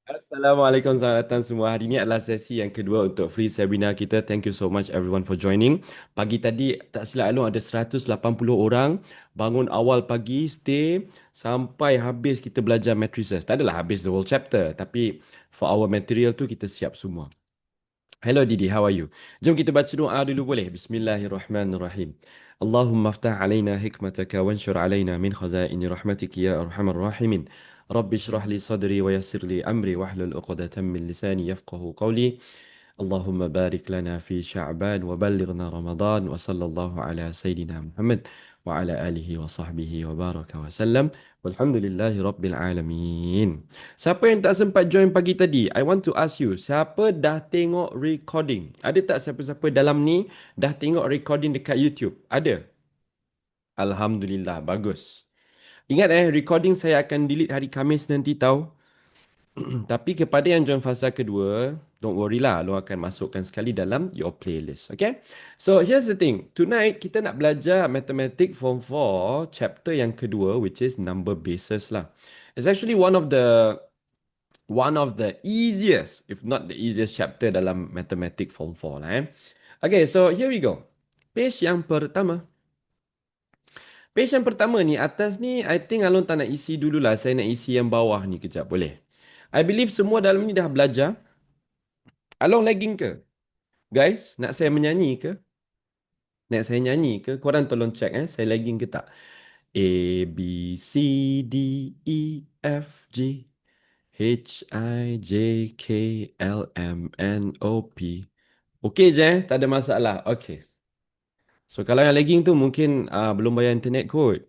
Assalamualaikum, selamat datang semua. Hari ini adalah sesi yang kedua untuk free seminar kita. Thank you so much everyone for joining. Pagi tadi tak silap Along ada 180 orang bangun awal pagi, stay sampai habis kita belajar matrices. Tak adalah habis the whole chapter, tapi for our material tu kita siap semua. Hello Didi, how are you? Jom kita baca doa dulu boleh? Bismillahirrahmanirrahim. Allahumma aftah alaina hikmataka wanshur alaina min khazaini rahmatika ya arhamar rahimin. Rabbi shrah li sadri wa yassir li amri wahlul uqdatan min lisani yafqahu qawli. اللهم بارك لنا في شعبان وبلغنا رمضان وصلى الله على سيدنا محمد وعلى آله وصحبه وبارك وسلم والحمد لله رب العالمين. Siapa yang tak sempat join pagi tadi? I want to ask you, siapa dah tengok recording? Ada tak siapa-siapa dalam ni dah tengok recording dekat YouTube? Ada? Alhamdulillah, bagus. Ingat recording saya akan delete hari Khamis nanti tahu. Tapi kepada yang join fasa kedua, don't worry lah, lo akan masukkan sekali dalam your playlist. Okay? So here's the thing. Tonight kita nak belajar Mathematics Form 4 chapter yang kedua, which is number bases lah. It's actually one of the easiest, if not the easiest chapter dalam Mathematics Form 4 lah. Okay, so here we go. Page yang pertama. Page yang pertama ni, atas ni, I think Alon tak nak isi dululah. Saya nak isi yang bawah ni kejap, boleh? I believe semua dalam ni dah belajar. Along lagging ke? Guys, nak saya menyanyi ke? Nak saya nyanyi ke? Korang tolong check saya lagging ke tak? A, B, C, D, E, F, G, H, I, J, K, L, M, N, O, P. Okey je tak ada masalah. Okey. So kalau yang lagging tu mungkin belum bayar internet kot.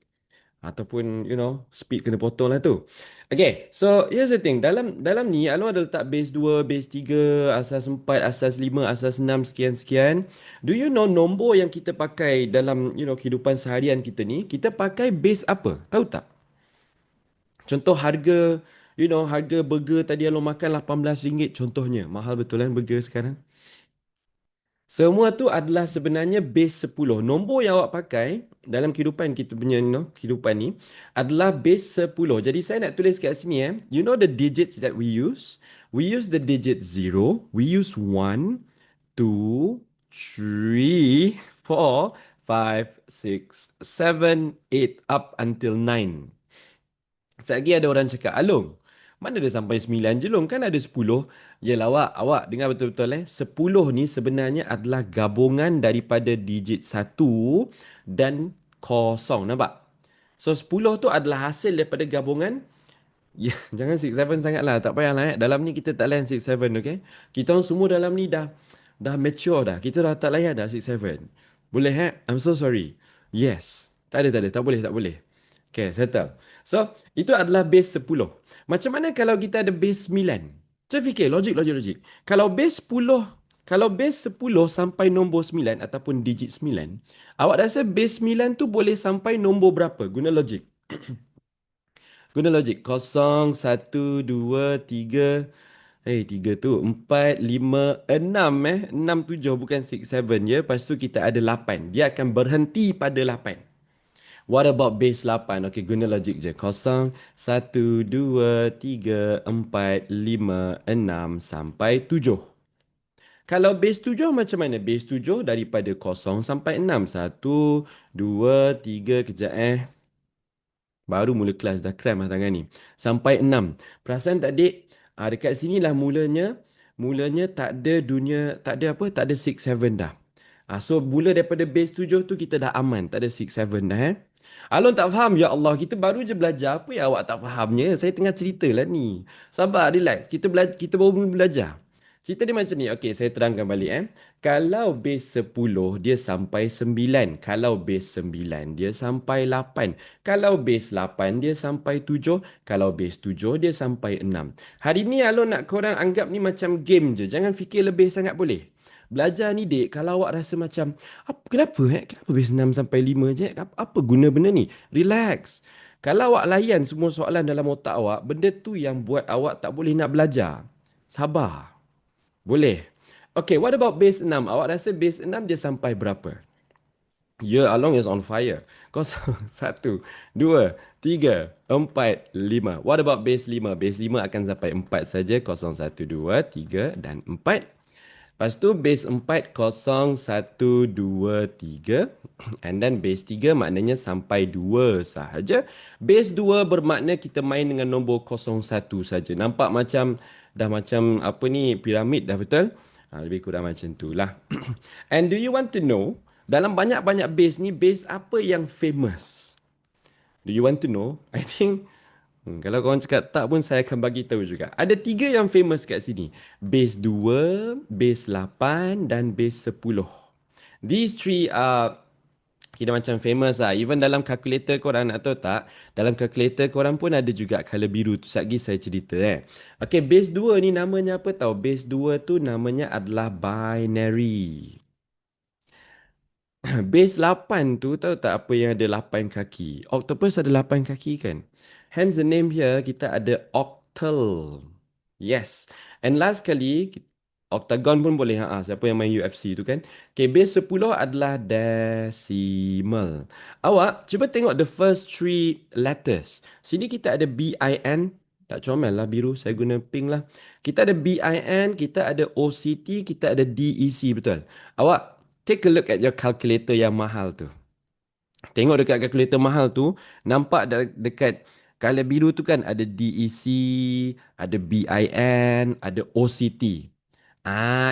Ataupun, speed kena potong lah tu. Okay, so here's the thing. Dalam ni, Along ada letak base 2, base 3, asas 4, asas 5, asas 6, sekian-sekian. Do you know nombor yang kita pakai dalam, kehidupan seharian kita ni? Kita pakai base apa? Tahu tak? Contoh harga, harga burger tadi Along makan RM18 contohnya. Mahal betul kan burger sekarang? Semua tu adalah sebenarnya base 10. Nombor yang awak pakai dalam kehidupan kita punya kehidupan ni adalah base 10. Jadi saya nak tulis kat sini You know the digits that we use? We use the digit 0, we use 1, 2, 3, 4, 5, 6, 7, 8 up until 9. Sekejap lagi ada orang cakap, Along, mana ada sampai 9 je Long? Kan ada 10. Yelah awak dengar betul-betul 10 ni sebenarnya adalah gabungan daripada digit 1 dan kosong. Nampak? So 10 tu adalah hasil daripada gabungan. Ya, jangan 6-7 sangat lah. Tak payahlah Dalam ni kita tak layan 6-7, okay? Kita orang semua dalam ni dah mature dah. Kita dah tak layan dah 6-7. Boleh I'm so sorry. Yes. Tak ada. Tak boleh, tak boleh. Okay, settle. So, itu adalah base 10. Macam mana kalau kita ada base 9? Saya fikir, logik. Kalau base 10 sampai nombor 9 ataupun digit 9, awak rasa base 9 tu boleh sampai nombor berapa? Guna logik. Guna logik. 0, 1, 2, 3. 3 tu. 4, 5, 6 6, 7 bukan 6, 7 je. Lepas tu kita ada 8. Dia akan berhenti pada 8. What about base 8? Okey, guna logik je. 0, 1, 2, 3, 4, 5, 6 sampai 7. Kalau base 7 macam mana? Base 7 daripada 0 sampai 6. 1, 2, 3, kejap Baru mula kelas dah cramp lah tangan ni. Sampai 6. Perasan tak dik? Dekat sini lah mulanya tak ada dunia, tak ada apa? Tak ada 6, 7 dah. So mula daripada base 7 tu kita dah aman. Tak ada 6, 7 dah Alon tak faham. Ya Allah, kita baru je belajar. Apa yang awak tak fahamnya? Saya tengah cerita lah ni. Sabar, relax. Kita baru mula belajar. Cerita dia macam ni. Okey, saya terangkan balik Kalau base 10 dia sampai 9. Kalau base 9 dia sampai 8. Kalau base 8 dia sampai 7. Kalau base 7 dia sampai 6. Hari ni Alon nak korang anggap ni macam game je. Jangan fikir lebih sangat boleh. Belajar ni dek, kalau awak rasa macam, kenapa Kenapa base 6 sampai 5 je? Apa guna benda ni? Relax. Kalau awak layan semua soalan dalam otak awak, benda tu yang buat awak tak boleh nak belajar. Sabar. Boleh. Okay, what about base 6? Awak rasa base 6 dia sampai berapa? Ya, Along is on fire. Kosong, satu, dua, tiga, empat, lima. What about base lima? Base lima akan sampai empat saja. Kosong, satu, dua, tiga, dan empat. Lepas tu base 4 kosong, satu, 2, 3. And then base 3 maknanya sampai 2 sahaja. Base 2 bermakna kita main dengan nombor kosong, satu saja. Nampak macam dah macam apa ni, piramid dah, betul? Lebih kurang macam tu lah. And do you want to know dalam banyak-banyak base ni, base apa yang famous? Do you want to know? I think kalau korang cakap tak pun saya akan bagi tahu juga. Ada tiga yang famous kat sini. Base 2, base 8 dan base 10. These three are kira macam famous lah. Even dalam calculator korang nak tahu tak, dalam calculator korang pun ada juga colour biru tu. Sekejap lagi saya cerita Okay, base 2 ni namanya apa tahu? Base 2 tu namanya adalah binary. Base 8 tu tahu tak apa yang ada 8 kaki? Octopus ada 8 kaki kan? Hence the name here kita ada octal. Yes. And last kali octagon pun boleh siapa yang main UFC tu kan. Okay, base 10 adalah decimal. Awak cuba tengok the first three letters. Sini kita ada BIN. Tak comel lah biru, saya guna pink lah. Kita ada BIN, kita ada OCT, kita ada DEC, betul? Awak take a look at your calculator yang mahal tu. Tengok dekat kalkulator mahal tu, nampak dekat color biru tu kan ada DEC, ada BIN, ada OCT.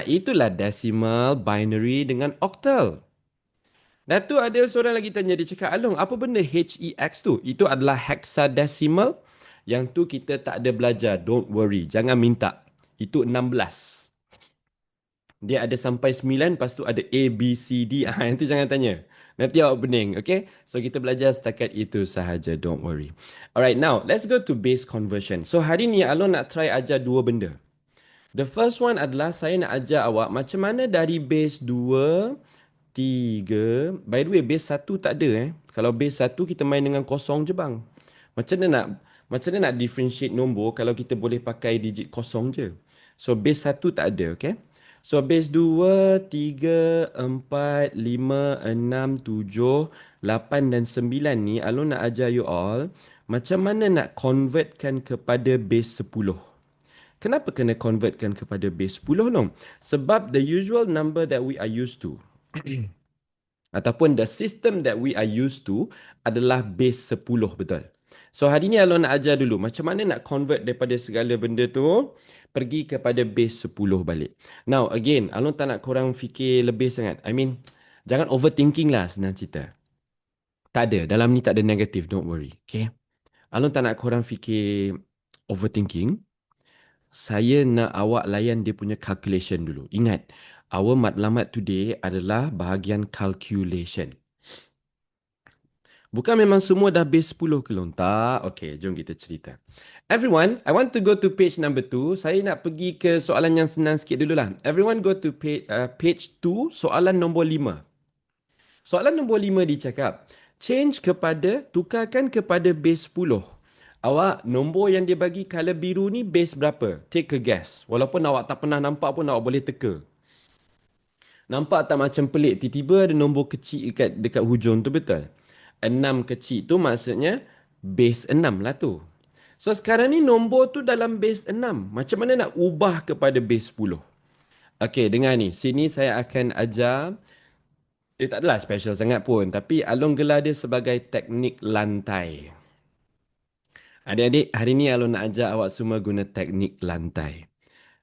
Itulah decimal, binary dengan octal. Dan tu ada seorang lagi tanya, dia cakap, Along, apa benda HEX tu? Itu adalah hexadecimal. Yang tu kita tak ada belajar. Don't worry, jangan minta. Itu 16. Dia ada sampai 9, lepas tu ada A, B, C, D. Yang tu jangan tanya. Nanti awak pening, okay? So, kita belajar setakat itu sahaja, don't worry. Alright, now, let's go to base conversion. So, hari ni Alon nak try ajar dua benda. The first one adalah saya nak ajar awak macam mana dari base 2, 3. By the way, base 1 tak ada. Kalau base 1 kita main dengan kosong je bang. Macam mana nak differentiate nombor kalau kita boleh pakai digit kosong je. So base 1 tak ada, okay? So base 2, 3, 4, 5, 6, 7, 8 dan 9 ni Alun nak ajar you all macam mana nak convertkan kepada base 10. Kenapa kena convertkan kepada base 10 no? Sebab the usual number that we are used to ataupun the system that we are used to adalah base 10, betul? So hari ni Alon nak ajar dulu macam mana nak convert daripada segala benda tu pergi kepada base 10 balik. Now again, Alon tak nak korang fikir lebih sangat. I mean, jangan overthinking lah senang cerita. Tak ada, dalam ni tak ada negatif, don't worry. Okay? Alon tak nak korang fikir overthinking. Saya nak awak layan dia punya calculation dulu. Ingat, our matlamat today adalah bahagian calculation. Bukan memang semua dah base 10 ke lontar. Okay, jom kita cerita. Everyone, I want to go to page number 2. Saya nak pergi ke soalan yang senang sikit dulu lah. Everyone go to page 2, soalan nombor 5. Soalan nombor 5 dicakap, tukarkan kepada base 10. Awak, nombor yang dia bagi color biru ni base berapa? Take a guess. Walaupun awak tak pernah nampak pun awak boleh teka. Nampak tak macam pelik? Tiba-tiba ada nombor kecil dekat hujung tu, betul? 6 kecil tu maksudnya base 6 lah tu. So sekarang ni nombor tu dalam base 6. Macam mana nak ubah kepada base 10? Okay, dengar ni. Sini saya akan ajar. Tak adalah special sangat pun. Tapi Along gelar dia sebagai teknik lantai. Adik-adik, hari ni Along nak ajar awak semua guna teknik lantai.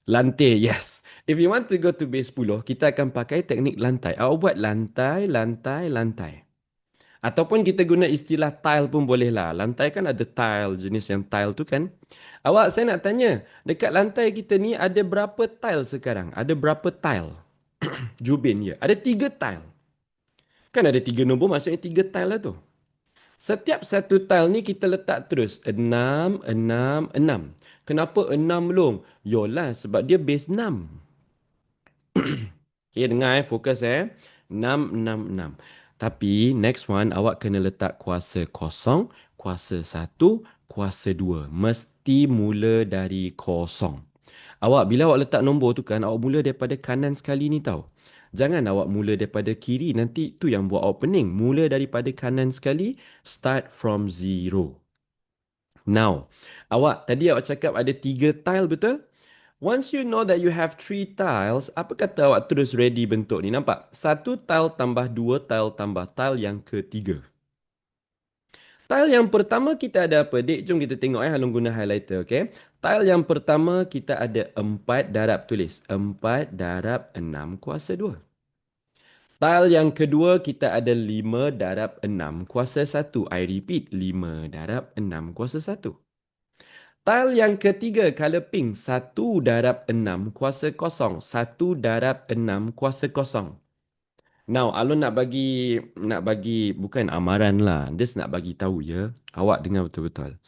Lantai, yes. If you want to go to base 10, kita akan pakai teknik lantai. Awak buat lantai, lantai, lantai. Ataupun kita guna istilah tile pun boleh lah. Lantai kan ada tile, jenis yang tile tu kan. Awak, saya nak tanya, dekat lantai kita ni ada berapa tile sekarang? Ada berapa tile? Jubin ya. Ada 3 tile. Kan ada 3 nombor, maksudnya 3 tile lah tu. Setiap satu tile ni kita letak terus 6, 6, 6. Kenapa 6 long? Yolah, sebab dia base 6. Okay, dengar fokus 6, 6, 6. Tapi next one awak kena letak kuasa kosong, kuasa 1, kuasa 2. Mesti mula dari kosong. Awak bila awak letak nombor tu kan, awak mula daripada kanan sekali ni tau. Jangan awak mula daripada kiri, nanti tu yang buat awak pening. Mula daripada kanan sekali, start from zero. Now, awak cakap ada 3 tile, betul? Once you know that you have 3 tiles, apa kata awak terus ready bentuk ni? Nampak? 1 tile tambah 2 tile tambah tile yang ketiga. Tile yang pertama kita ada apa, Dik? Jom kita tengok Halong guna highlighter, okay? Tile yang pertama kita ada 4 darab, tulis 4 darab 6 kuasa 2. Tile yang kedua kita ada 5 darab 6 kuasa 1. I repeat, 5 darab 6 kuasa 1. Tile yang ketiga, color pink, 1 darab 6 kuasa kosong. 1 darab 6 kuasa kosong. Now, Alun nak bagi bukan amaran lah. Just nak bagi tahu ya. Awak dengar betul-betul.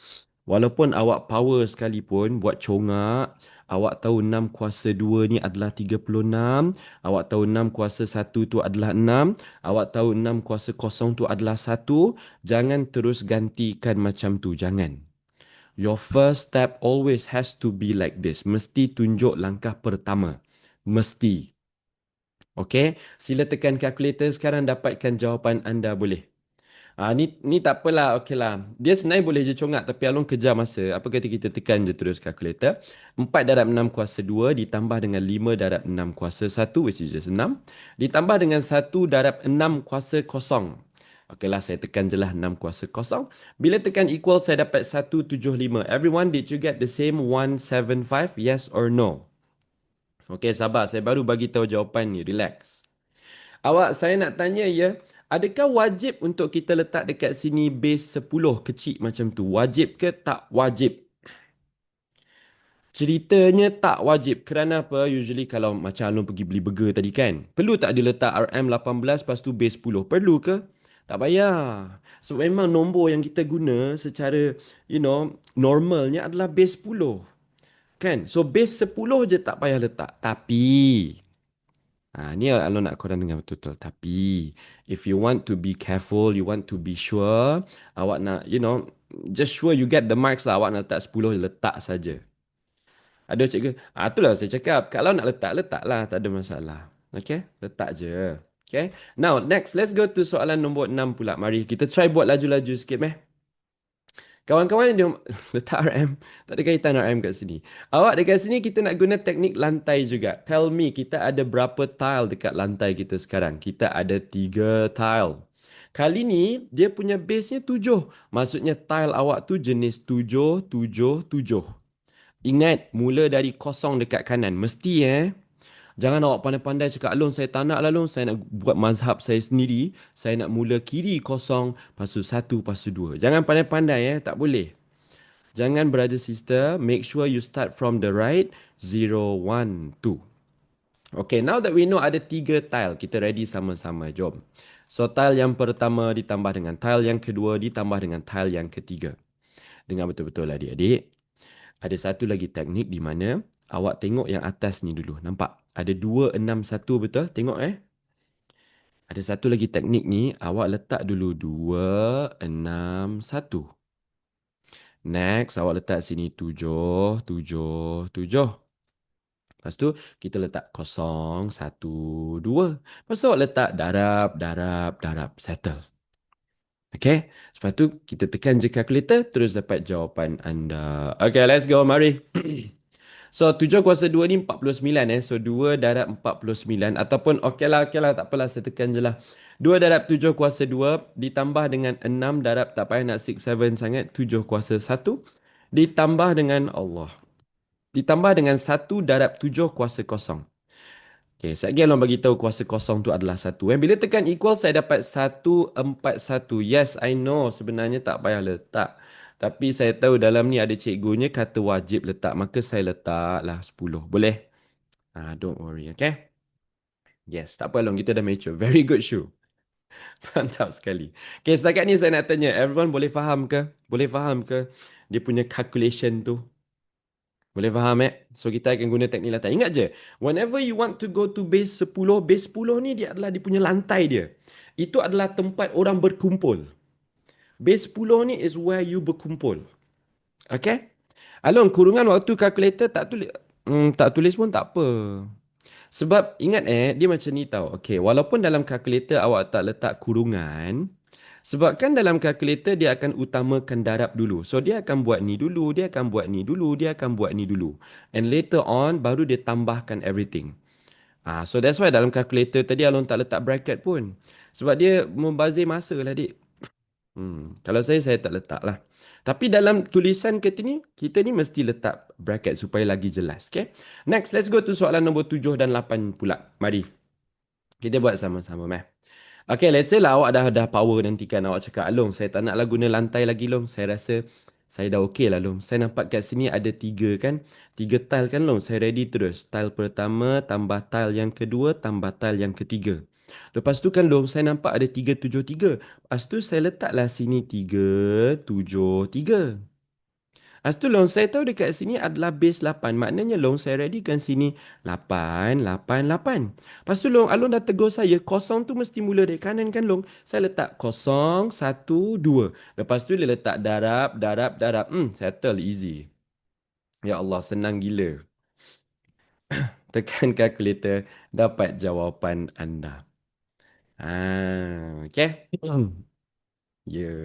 Walaupun awak power sekalipun buat congak, awak tahu 6 kuasa 2 ni adalah 36, awak tahu 6 kuasa 1 tu adalah 6, awak tahu 6 kuasa kosong tu adalah 1, jangan terus gantikan macam tu, jangan. Your first step always has to be like this. Mesti tunjuk langkah pertama. Mesti. Okay? Sila tekan kalkulator sekarang dapatkan jawapan anda boleh. Ni tak apalah, okey lah. Dia sebenarnya boleh je congak tapi Along kejar masa. Apa kata kita tekan je terus kalkulator. 4 darab 6 kuasa 2 ditambah dengan 5 darab 6 kuasa 1 which is just 6. Ditambah dengan 1 darab 6 kuasa kosong. Okeylah, saya tekan je lah 6 kuasa kosong. Bila tekan equal, saya dapat 175. Everyone, did you get the same 175? Yes or no? Okey, sabar. Saya baru bagi tahu jawapan ni. Relax. Awak, saya nak tanya ya. Adakah wajib untuk kita letak dekat sini base 10 kecil macam tu? Wajib ke tak wajib? Ceritanya tak wajib. Kerana apa? Usually kalau macam Alun pergi beli burger tadi kan. Perlu tak dia letak RM18 lepas tu base 10? Perlu ke? Tak payah. So memang nombor yang kita guna secara normalnya adalah base 10. Kan? So base 10 je tak payah letak. Tapi ni Alun nak korang dengar betul-betul. Tapi if you want to be careful, you want to be sure, awak nak just sure you get the marks lah. Awak nak letak 10, letak saja. Ada cikgu, itulah saya cakap. Kalau nak letak, letaklah. Tak ada masalah. Okay? Letak je. Okay? Now, next. Let's go to soalan nombor 6 pula. Mari kita try buat laju-laju sikit, meh. Kawan-kawan dia letak RM. Tak ada kaitan RM kat sini. Awak dekat sini kita nak guna teknik lantai juga. Tell me, kita ada berapa tile dekat lantai kita sekarang? Kita ada 3 tile. Kali ni, dia punya base-nya 7. Maksudnya tile awak tu jenis 7, 7, 7. Ingat, mula dari kosong dekat kanan. Mesti Jangan awak pandai-pandai cakap, Alun saya tak nak lah Alun. Saya nak buat mazhab saya sendiri. Saya nak mula kiri kosong, lepas tu 1, lepas tu 2. Jangan pandai-pandai tak boleh. Jangan brother sister, make sure you start from the right. 0, 1, 2. Okay, now that we know ada 3 tile, kita ready sama-sama. Jom. So, tile yang pertama ditambah dengan tile yang kedua ditambah dengan tile yang ketiga. Dengar betul-betul adik-adik. Ada satu lagi teknik di mana awak tengok yang atas ni dulu. Nampak? Ada 2, 6, 1 betul? Tengok Ada satu lagi teknik ni. Awak letak dulu 2, 6, 1. Next, awak letak sini 7, 7, 7. Lepas tu, kita letak 0, 1, 2. Lepas tu, awak letak darab, darab, darab. Settle. Okay? Lepas tu, kita tekan je calculator, terus dapat jawapan anda. Okay, let's go. Mari. So, 7 kuasa 2 ni 49 So, 2 darab 49. Ataupun, okey lah, tak apalah. Saya tekan je lah. 2 darab 7 kuasa 2 ditambah dengan 6 darab, tak payah nak 6, 7 sangat. 7 kuasa 1 ditambah dengan Allah. Ditambah dengan 1 darab 7 kuasa kosong. Okay, sekejap lagi Along bagi tahu kuasa kosong tu adalah 1. Bila tekan equal, saya dapat 141. Yes, I know. Sebenarnya tak payah letak. Tapi saya tahu dalam ni ada cikgunya kata wajib letak. Maka saya letaklah 10. Boleh? Don't worry, okay? Yes, tak apa Long. Kita dah mature. Very good, Shu. Mantap sekali. Okay, setakat ni saya nak tanya. Everyone boleh faham ke? Boleh faham ke? Dia punya calculation tu. Boleh faham So kita akan guna teknik lantai. Ingat je, whenever you want to go to base 10 ni dia adalah dia punya lantai dia. Itu adalah tempat orang berkumpul. Base 10 ni is where you berkumpul. Okay? Along, kurungan waktu kalkulator tak tulis pun tak apa. Sebab ingat dia macam ni tau. Okay, walaupun dalam kalkulator awak tak letak kurungan, sebab kan dalam kalkulator dia akan utamakan darab dulu. So dia akan buat ni dulu, dia akan buat ni dulu, dia akan buat ni dulu. And later on baru dia tambahkan everything. So that's why dalam kalkulator tadi Alun tak letak bracket pun. Sebab dia membazir masa lah, dik. Kalau saya tak letak lah. Tapi dalam tulisan kita ni mesti letak bracket supaya lagi jelas. Okay? Next, let's go to soalan nombor 7 dan 8 pula. Mari, kita buat sama-sama, meh. Okay, let's say lah awak dah power nanti kan awak cakap, Long, saya tak nak lah guna lantai lagi, Long. Saya rasa saya dah okey lah, Long. Saya nampak kat sini ada 3 kan. 3 tile kan, Long. Saya ready terus. Tile pertama, tambah tile yang kedua, tambah tile yang ketiga. Lepas tu kan, Long, saya nampak ada 373. Lepas tu saya letaklah sini 373. Lepas tu long saya tahu dekat sini adalah base 8. Maknanya long saya readykan sini 8, 8, 8. Lepas tu long Alun dah tegur saya, kosong tu mesti mula dari kanan kan long. Saya letak 0, 1, 2. Lepas tu dia letak darab, darab, darab. Settle easy. Ya Allah, senang gila. Tekan kalkulator, dapat jawapan anda. Okay. Ya.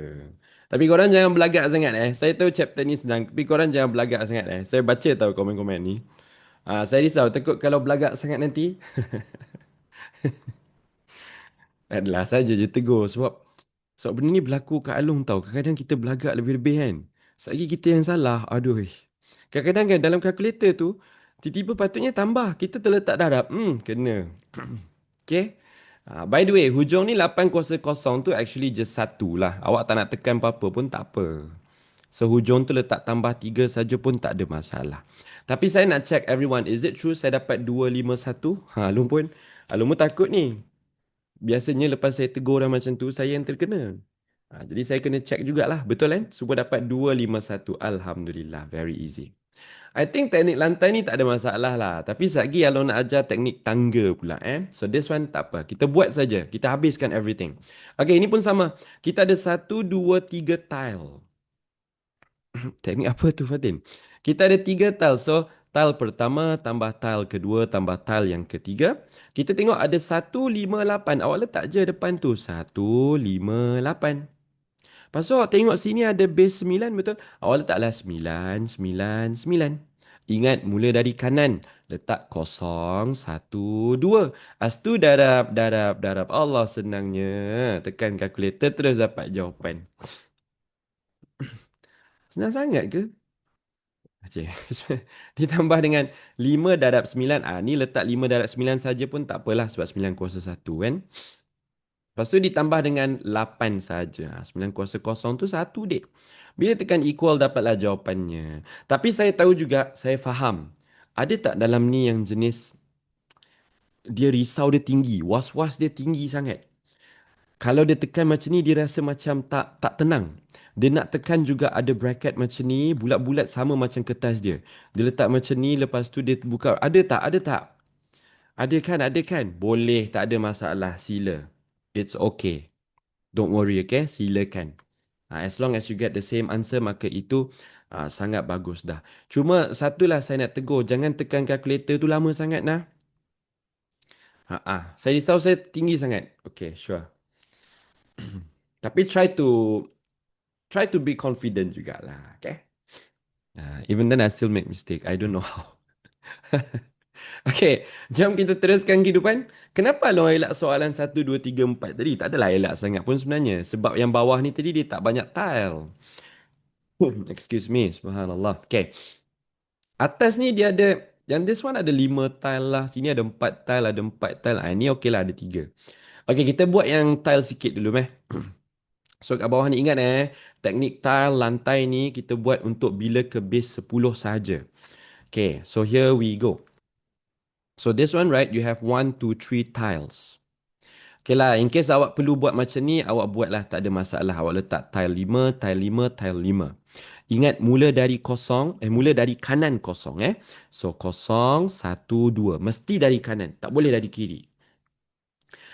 Tapi korang jangan belagak sangat Saya tahu chapter ni senang, tapi korang jangan belagak sangat Saya baca tahu komen-komen ni. Saya risau takut kalau belagak sangat nanti adalah saja je tegur sebab benda ni berlaku kat Along tau. Kadang-kadang kita belagak lebih-lebih kan. Sekali kita yang salah, aduh. Kadang-kadang kan dalam kalkulator tu tiba-tiba patutnya tambah, kita terletak darab. Kena. Okay. By the way, hujung ni 8 kuasa kosong tu actually just satu lah. Awak tak nak tekan apa-apa pun tak apa. So hujung tu letak tambah 3 saja pun tak ada masalah. Tapi saya nak check everyone. Is it true saya dapat 251? Alung pun. Alung pun takut ni. Biasanya lepas saya tegur orang macam tu, saya yang terkena. Jadi saya kena check jugalah. Betul kan? Semua dapat 251. Alhamdulillah. Very easy. I think teknik lantai ni tak ada masalah lah. Tapi sekejap lagi Alung nak ajar teknik tangga pula. So this one tak apa. Kita buat saja. Kita habiskan everything. Okay, ini pun sama. Kita ada 1, 2, 3 tile. Teknik apa tu Fatin? Kita ada 3 tile. So, tile pertama tambah tile kedua tambah tile yang ketiga. Kita tengok ada 158. Awak letak je depan tu. 158. Lepas tu awak tengok sini ada base 9 betul? Awak letaklah 9, 9, 9. Ingat mula dari kanan. Letak 0, 1, 2. Lepas tu darab, darab, darab. Allah senangnya. Tekan kalkulator terus dapat jawapan. Senang sangat ke? Cik. Ditambah dengan 5 darab 9. Ni letak 5 darab 9 saja pun tak apalah sebab 9 kuasa 1 kan. Lepas tu ditambah dengan 8 saja. 9 kuasa kosong tu 1 dek. Bila tekan equal dapatlah jawapannya. Tapi saya tahu juga, saya faham. Ada tak dalam ni yang jenis dia risau dia tinggi, was-was dia tinggi sangat. Kalau dia tekan macam ni, dia rasa macam tak tenang. Dia nak tekan juga ada bracket macam ni, bulat-bulat sama macam kertas dia. Dia letak macam ni, lepas tu dia buka. Ada tak? Ada tak? Ada kan? Ada kan? Boleh, tak ada masalah. Sila. It's okay. Don't worry, okay? Silakan. As long as you get the same answer, maka itu sangat bagus dah. Cuma satulah saya nak tegur. Jangan tekan kalkulator tu lama sangat nah. Saya risau saya tinggi sangat. Okay, sure. Tapi try to be confident jugalah, okay? Even then I still make mistake. I don't know how. Okay, jom kita teruskan kehidupan. Kenapa lo elak soalan 1, 2, 3, 4 tadi? Tak adalah elak sangat pun sebenarnya. Sebab yang bawah ni tadi dia tak banyak tile. Excuse me, subhanallah. Okay, atas ni dia ada, yang this one ada 5 tile lah. Sini ada 4 tile, ada 4 tile. Ini okey lah, ada 3. Okay, kita buat yang tile sikit dulu meh. So kat bawah ni ingat teknik tile lantai ni kita buat untuk bila ke base 10 saja. Okay, so here we go. So this one right, you have 1, 2, 3 tiles. Okay lah, in case awak perlu buat macam ni, awak buatlah, tak ada masalah. Awak letak tile 5, tile 5, tile 5. Ingat mula dari kosong, mula dari kanan kosong So 0, 1, 2. Mesti dari kanan, tak boleh dari kiri.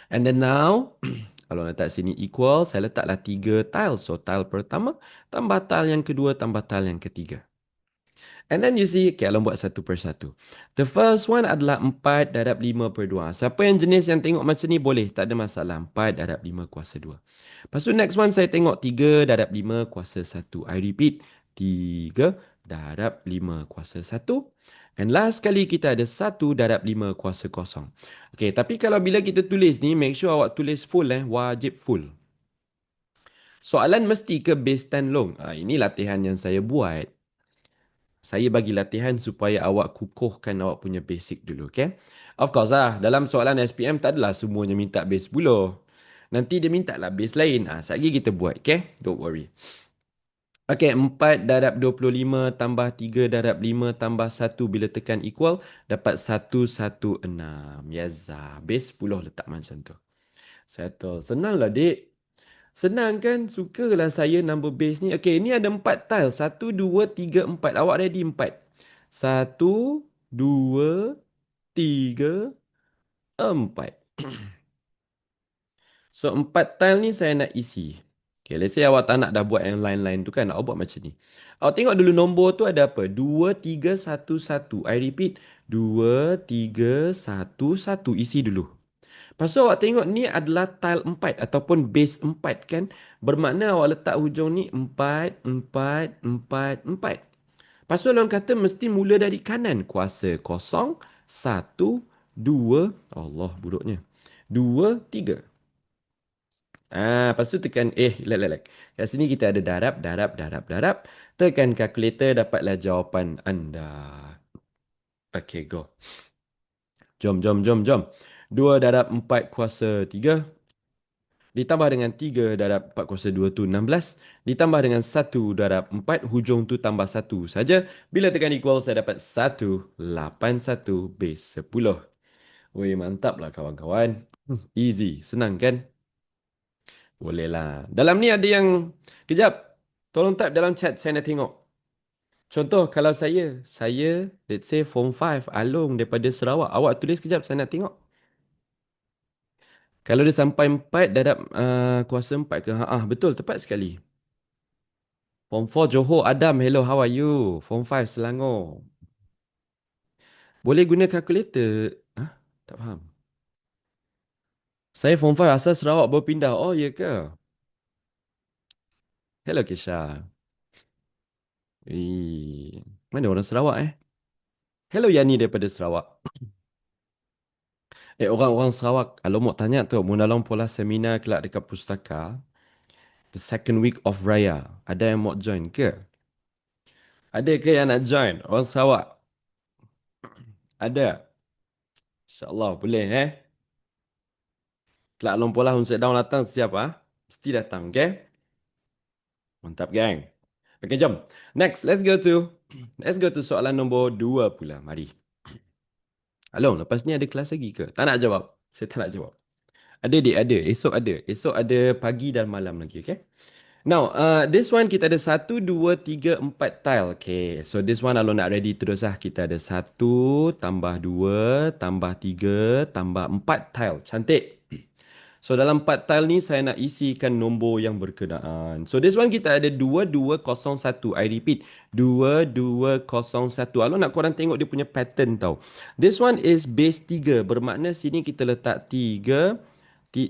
And then now, kalau letak sini equal, saya letaklah 3 tile. So tile pertama, tambah tile yang kedua, tambah tile yang ketiga. And then you see, okay, Along buat satu per satu. The first one adalah 4 darab 5 per 2. Siapa yang jenis yang tengok macam ni boleh, tak ada masalah. 4 darab 5 kuasa 2. Lepas tu next one saya tengok 3 darab 5 kuasa 1. I repeat, 3 darab 5 kuasa 1. And last kali kita ada 1 darab 5 kuasa kosong. Okay, tapi kalau bila kita tulis ni, make sure awak tulis full wajib full. Soalan mesti ke base 10 long? Ini latihan yang saya buat. Saya bagi latihan supaya awak kukuhkan awak punya basic dulu, okay? Of course lah, dalam soalan SPM tak adalah semuanya minta base 10. Nanti dia minta lah base lain. Sekejap lagi kita buat, okay? Don't worry. Okay, 4 darab 25 tambah 3 darab 5 tambah 1 bila tekan equal, dapat 116. Yes, base 10 letak macam tu. Settle. Senang lah, dik. Senang kan? Sukalah saya number base ni. Okay, ni ada 4 tile. 1, 2, 3, 4. Awak ready 4? 1, 2, 3, 4. So, 4 tile ni saya nak isi. Okay, let's say awak tak nak dah buat yang lain-lain tu kan. Awak buat macam ni. Awak tengok dulu nombor tu ada apa? 2, 3, 1, 1. I repeat. 2, 3, 1, 1. Isi dulu. Lepas tu awak tengok ni adalah tile 4 ataupun base 4 kan. Bermakna awak letak hujung ni 4, 4, 4, 4. Lepas tu orang kata mesti mula dari kanan. Kuasa kosong, 1, 2, Allah buruknya. 2, 3. Lepas tu tekan, lek. Kat sini kita ada darab. Tekan kalkulator, dapatlah jawapan anda. Okay, go. Jom. 2 darab 4 kuasa 3. Ditambah dengan 3 darab 4 kuasa 2 tu 16. Ditambah dengan 1 darab 4. Hujung tu tambah 1 saja. Bila tekan equal, saya dapat 181 base 10. Weh, mantap lah kawan-kawan. Easy. Senang kan? Boleh lah. Dalam ni ada yang... Kejap. Tolong type dalam chat, saya nak tengok. Contoh, kalau saya, let's say form 5, Along daripada Sarawak. Awak tulis kejap, saya nak tengok. Kalau dia sampai 4 darab kuasa 4 ke? Betul, tepat sekali. Form 4 Johor, Adam, hello, how are you? Form 5 Selangor. Boleh guna kalkulator? Tak faham. Saya Form 5 asal Sarawak baru pindah. Oh, ya ke? Hello, Kesha. Mana orang Sarawak Hello, Yani daripada Sarawak. Orang-orang Sarawak, kalau mau tanya tu, mau dalam pola seminar kelak dekat pustaka, the second week of Raya, ada yang mau join ke? Ada ke yang nak join? Orang Sarawak? Ada? InsyaAllah, boleh Kelak lompolah Hun Set Down datang, siap Mesti datang, okay? Mantap, gang. Okay, jom. Next, let's go to soalan nombor 2 pula. Mari. Along, lepas ni ada kelas lagi ke? Tak nak jawab. Saya tak nak jawab. Ada, dik, ada. Esok ada. Esok ada pagi dan malam lagi, okay? Now, this one kita ada 1, 2, 3, 4 tile. Okay, so this one kalau nak ready terus Kita ada 1, tambah 2, tambah 3, tambah 4 tile. Cantik. So, dalam 4 tile ni saya nak isikan nombor yang berkenaan. So, this one kita ada 2201. I repeat, 2201. Kalau nak korang tengok dia punya pattern tau. This one is base 3. Bermakna sini kita letak 3.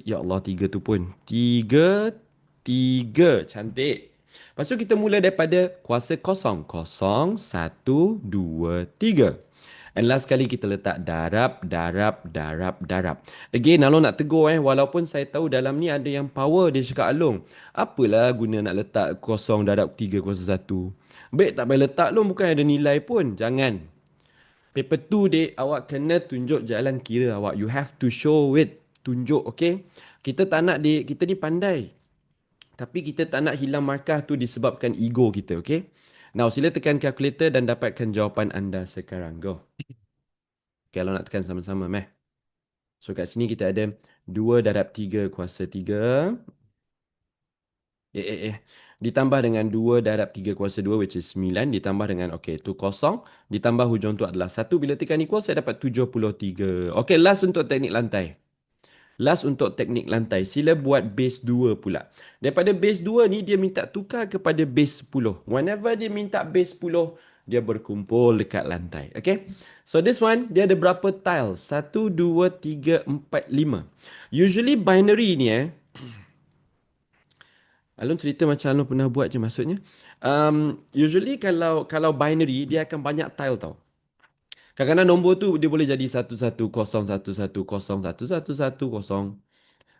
Ya Allah, 3 tu pun. 3, 3. Cantik. Lepas tu kita mula daripada kuasa kosong. Kosong, 1, 2, 3. And last kali kita letak darab. Again, Along nak tegur walaupun saya tahu dalam ni ada yang power dia cakap Along. Apalah guna nak letak kosong darab 3 kuasa 1. Baik tak payah letak Long, bukan ada nilai pun. Jangan. Paper 2 dek, awak kena tunjuk jalan kira awak. You have to show it. Tunjuk, okay? Kita tak nak dek, kita ni pandai. Tapi kita tak nak hilang markah tu disebabkan ego kita, okay? Now, sila tekan kalkulator dan dapatkan jawapan anda sekarang. Go. Kalau nak tekan sama-sama, So, kat sini kita ada 2 darab 3 kuasa 3. Ditambah dengan 2 darab 3 kuasa 2, which is 9. Ditambah dengan, tu kosong. Ditambah hujung tu adalah 1. Bila tekan equal, saya dapat 73. Okay, last untuk teknik lantai. Sila buat base 2 pula. Daripada base 2 ni, dia minta tukar kepada base 10. Whenever dia minta base 10, dia berkumpul dekat lantai. Okay. So this one, dia ada berapa tiles? Satu, dua, tiga, empat, lima. Usually binary ni Alun cerita macam Alun pernah buat je maksudnya. Usually kalau binary, dia akan banyak tile tau. Kadang-kadang nombor tu dia boleh jadi satu satu kosong satu satu kosong satu satu satu kosong.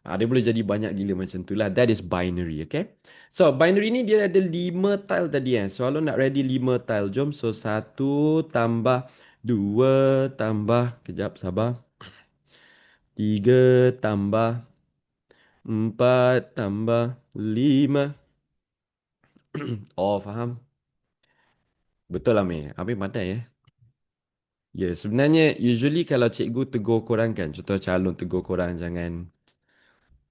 Dia boleh jadi banyak gila macam tu lah. That is binary, okay? So, binary ni dia ada 5 tile tadi kan. So, Alun nak ready 5 tile. Jom. So, satu tambah 2 tambah, kejap sabar. 3 tambah 4 tambah 5. Oh, faham. Betul lah, Mei. Habis pandai eh. Ya, sebenarnya usually kalau cikgu tegur korang kan. Contoh calon tegur korang jangan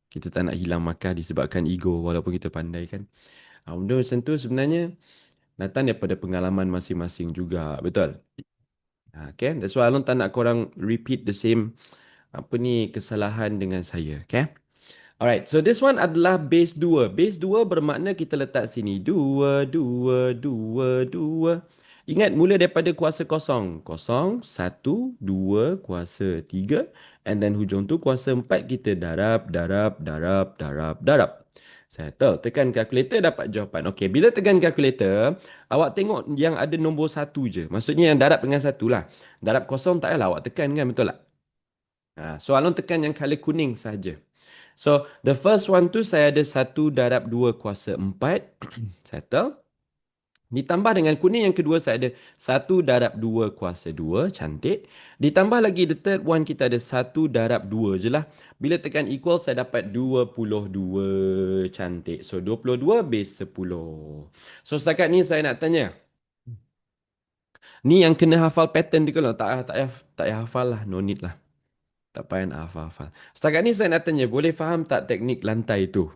kita tak nak hilang markah disebabkan ego walaupun kita pandai kan. Benda macam tu sebenarnya datang daripada pengalaman masing-masing juga. Betul? Okay. That's why Alun tak nak korang repeat the same apa ni kesalahan dengan saya. Okay. Alright, so this one adalah base 2. Base 2 bermakna kita letak sini 2, 2, 2, 2. Ingat mula daripada kuasa kosong. Kosong, 1, 2, kuasa 3. And then hujung tu kuasa 4 kita darab, darab, darab, darab, darab. Settle. Tekan kalkulator dapat jawapan. Okey, bila tekan kalkulator, awak tengok yang ada nombor 1 je. Maksudnya yang darab dengan 1 lah. Darab kosong tak payahlah awak tekan kan, betul tak? So Alon tekan yang color kuning saja. So, the first one tu saya ada 1 darab 2 kuasa 4. Settle. Ditambah dengan kuning yang kedua saya ada 1 darab 2 kuasa 2. Cantik. Ditambah lagi the third one kita ada 1 darab 2 je lah. Bila tekan equal saya dapat 22. Cantik. So, 22 base 10. So, setakat ni saya nak tanya. Ni yang kena hafal pattern dia kalau tak payah hafal lah. No need lah. Tak payah nak hafal-hafal. Setakat ni saya nak tanya. Boleh faham tak teknik lantai tu?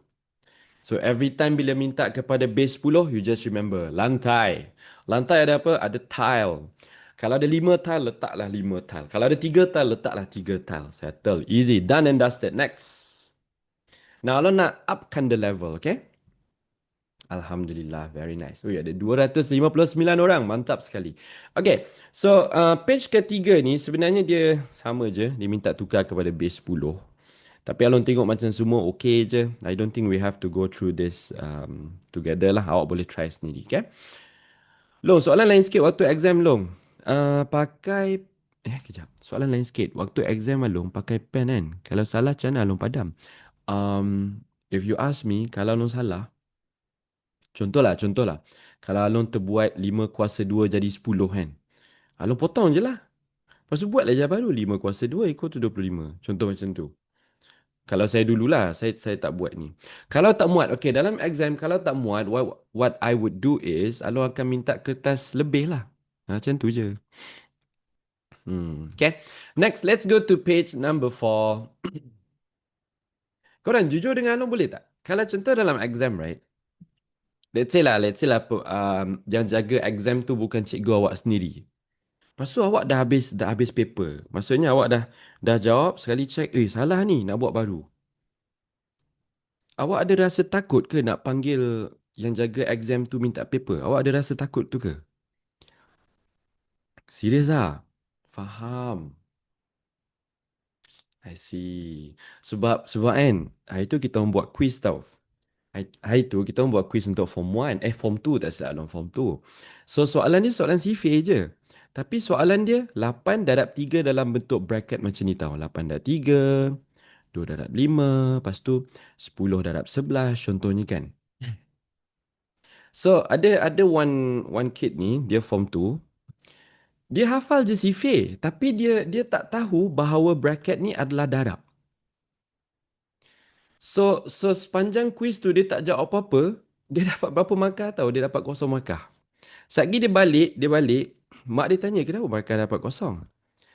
So every time bila minta kepada base 10, you just remember lantai. Lantai ada apa? Ada tile. Kalau ada 5 tile, letaklah 5 tile. Kalau ada 3 tile, letaklah 3 tile. Settle. Easy. Done and dusted. Next. Now, lo nak upkan the level, okay? Alhamdulillah. Very nice. Oh, ada 259 orang. Mantap sekali. Okay. So, page ketiga ni sebenarnya dia sama je. Dia minta tukar kepada base 10. Tapi Alon tengok macam semua okay je. I don't think we have to go through this together lah. Awak boleh try sendiri, okay? Long, soalan lain sikit waktu exam, Long. Pakai... kejap. Soalan lain sikit. Waktu exam, Long, pakai pen kan? Kalau salah, macam mana Long padam? If you ask me, kalau Long salah, contohlah. Kalau Along terbuat 5 kuasa 2 jadi 10 kan? Along potong je lah. Lepas tu buat aja baru 5 kuasa 2 equal to 25. Contoh macam tu. Kalau saya dululah, saya tak buat ni. Kalau tak muat, okay, dalam exam, kalau tak muat, what I would do is, Along akan minta kertas lebih lah. Macam tu je. Okay. Next, let's go to page number 4. Korang jujur dengan Along boleh tak? Kalau contoh dalam exam, right? Let's say lah, yang jaga exam tu bukan cikgu awak sendiri. Lepas tu awak dah habis paper. Maksudnya awak dah jawab, sekali check, salah ni, nak buat baru. Awak ada rasa takut ke nak panggil yang jaga exam tu minta paper? Awak ada rasa takut tu ke? Serius ah? Faham. I see. Sebab kan, hari tu kita orang buat quiz tau. Hari tu kita orang buat quiz untuk form 1. Form 2 tak silap dalam form 2. So soalan ni soalan sifir je. Tapi soalan dia 8 darab 3 dalam bentuk bracket macam ni tau. 8 darab 3, 2 darab 5, lepas tu 10 darab 11 contohnya kan. So ada one kid ni, dia form 2. Dia hafal je sifir, tapi dia tak tahu bahawa bracket ni adalah darab. So sepanjang quiz tu dia tak jawab apa-apa, dia dapat berapa markah tahu? Dia dapat kosong markah. Satgi dia balik, mak dia tanya kenapa markah dapat kosong.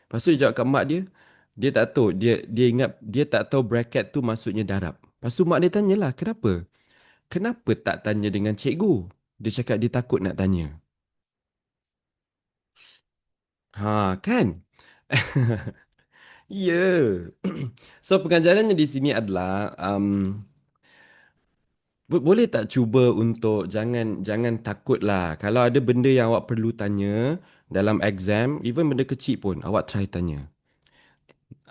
Lepas tu dia jawab kat mak dia tak tahu, dia ingat dia tak tahu bracket tu maksudnya darab. Lepas tu mak dia tanyalah, kenapa? Kenapa tak tanya dengan cikgu? Dia cakap dia takut nak tanya. Kan? Ya. So pengajarannya di sini adalah Boleh tak cuba untuk jangan jangan takut lah. Kalau ada benda yang awak perlu tanya dalam exam, even benda kecil pun, awak try tanya.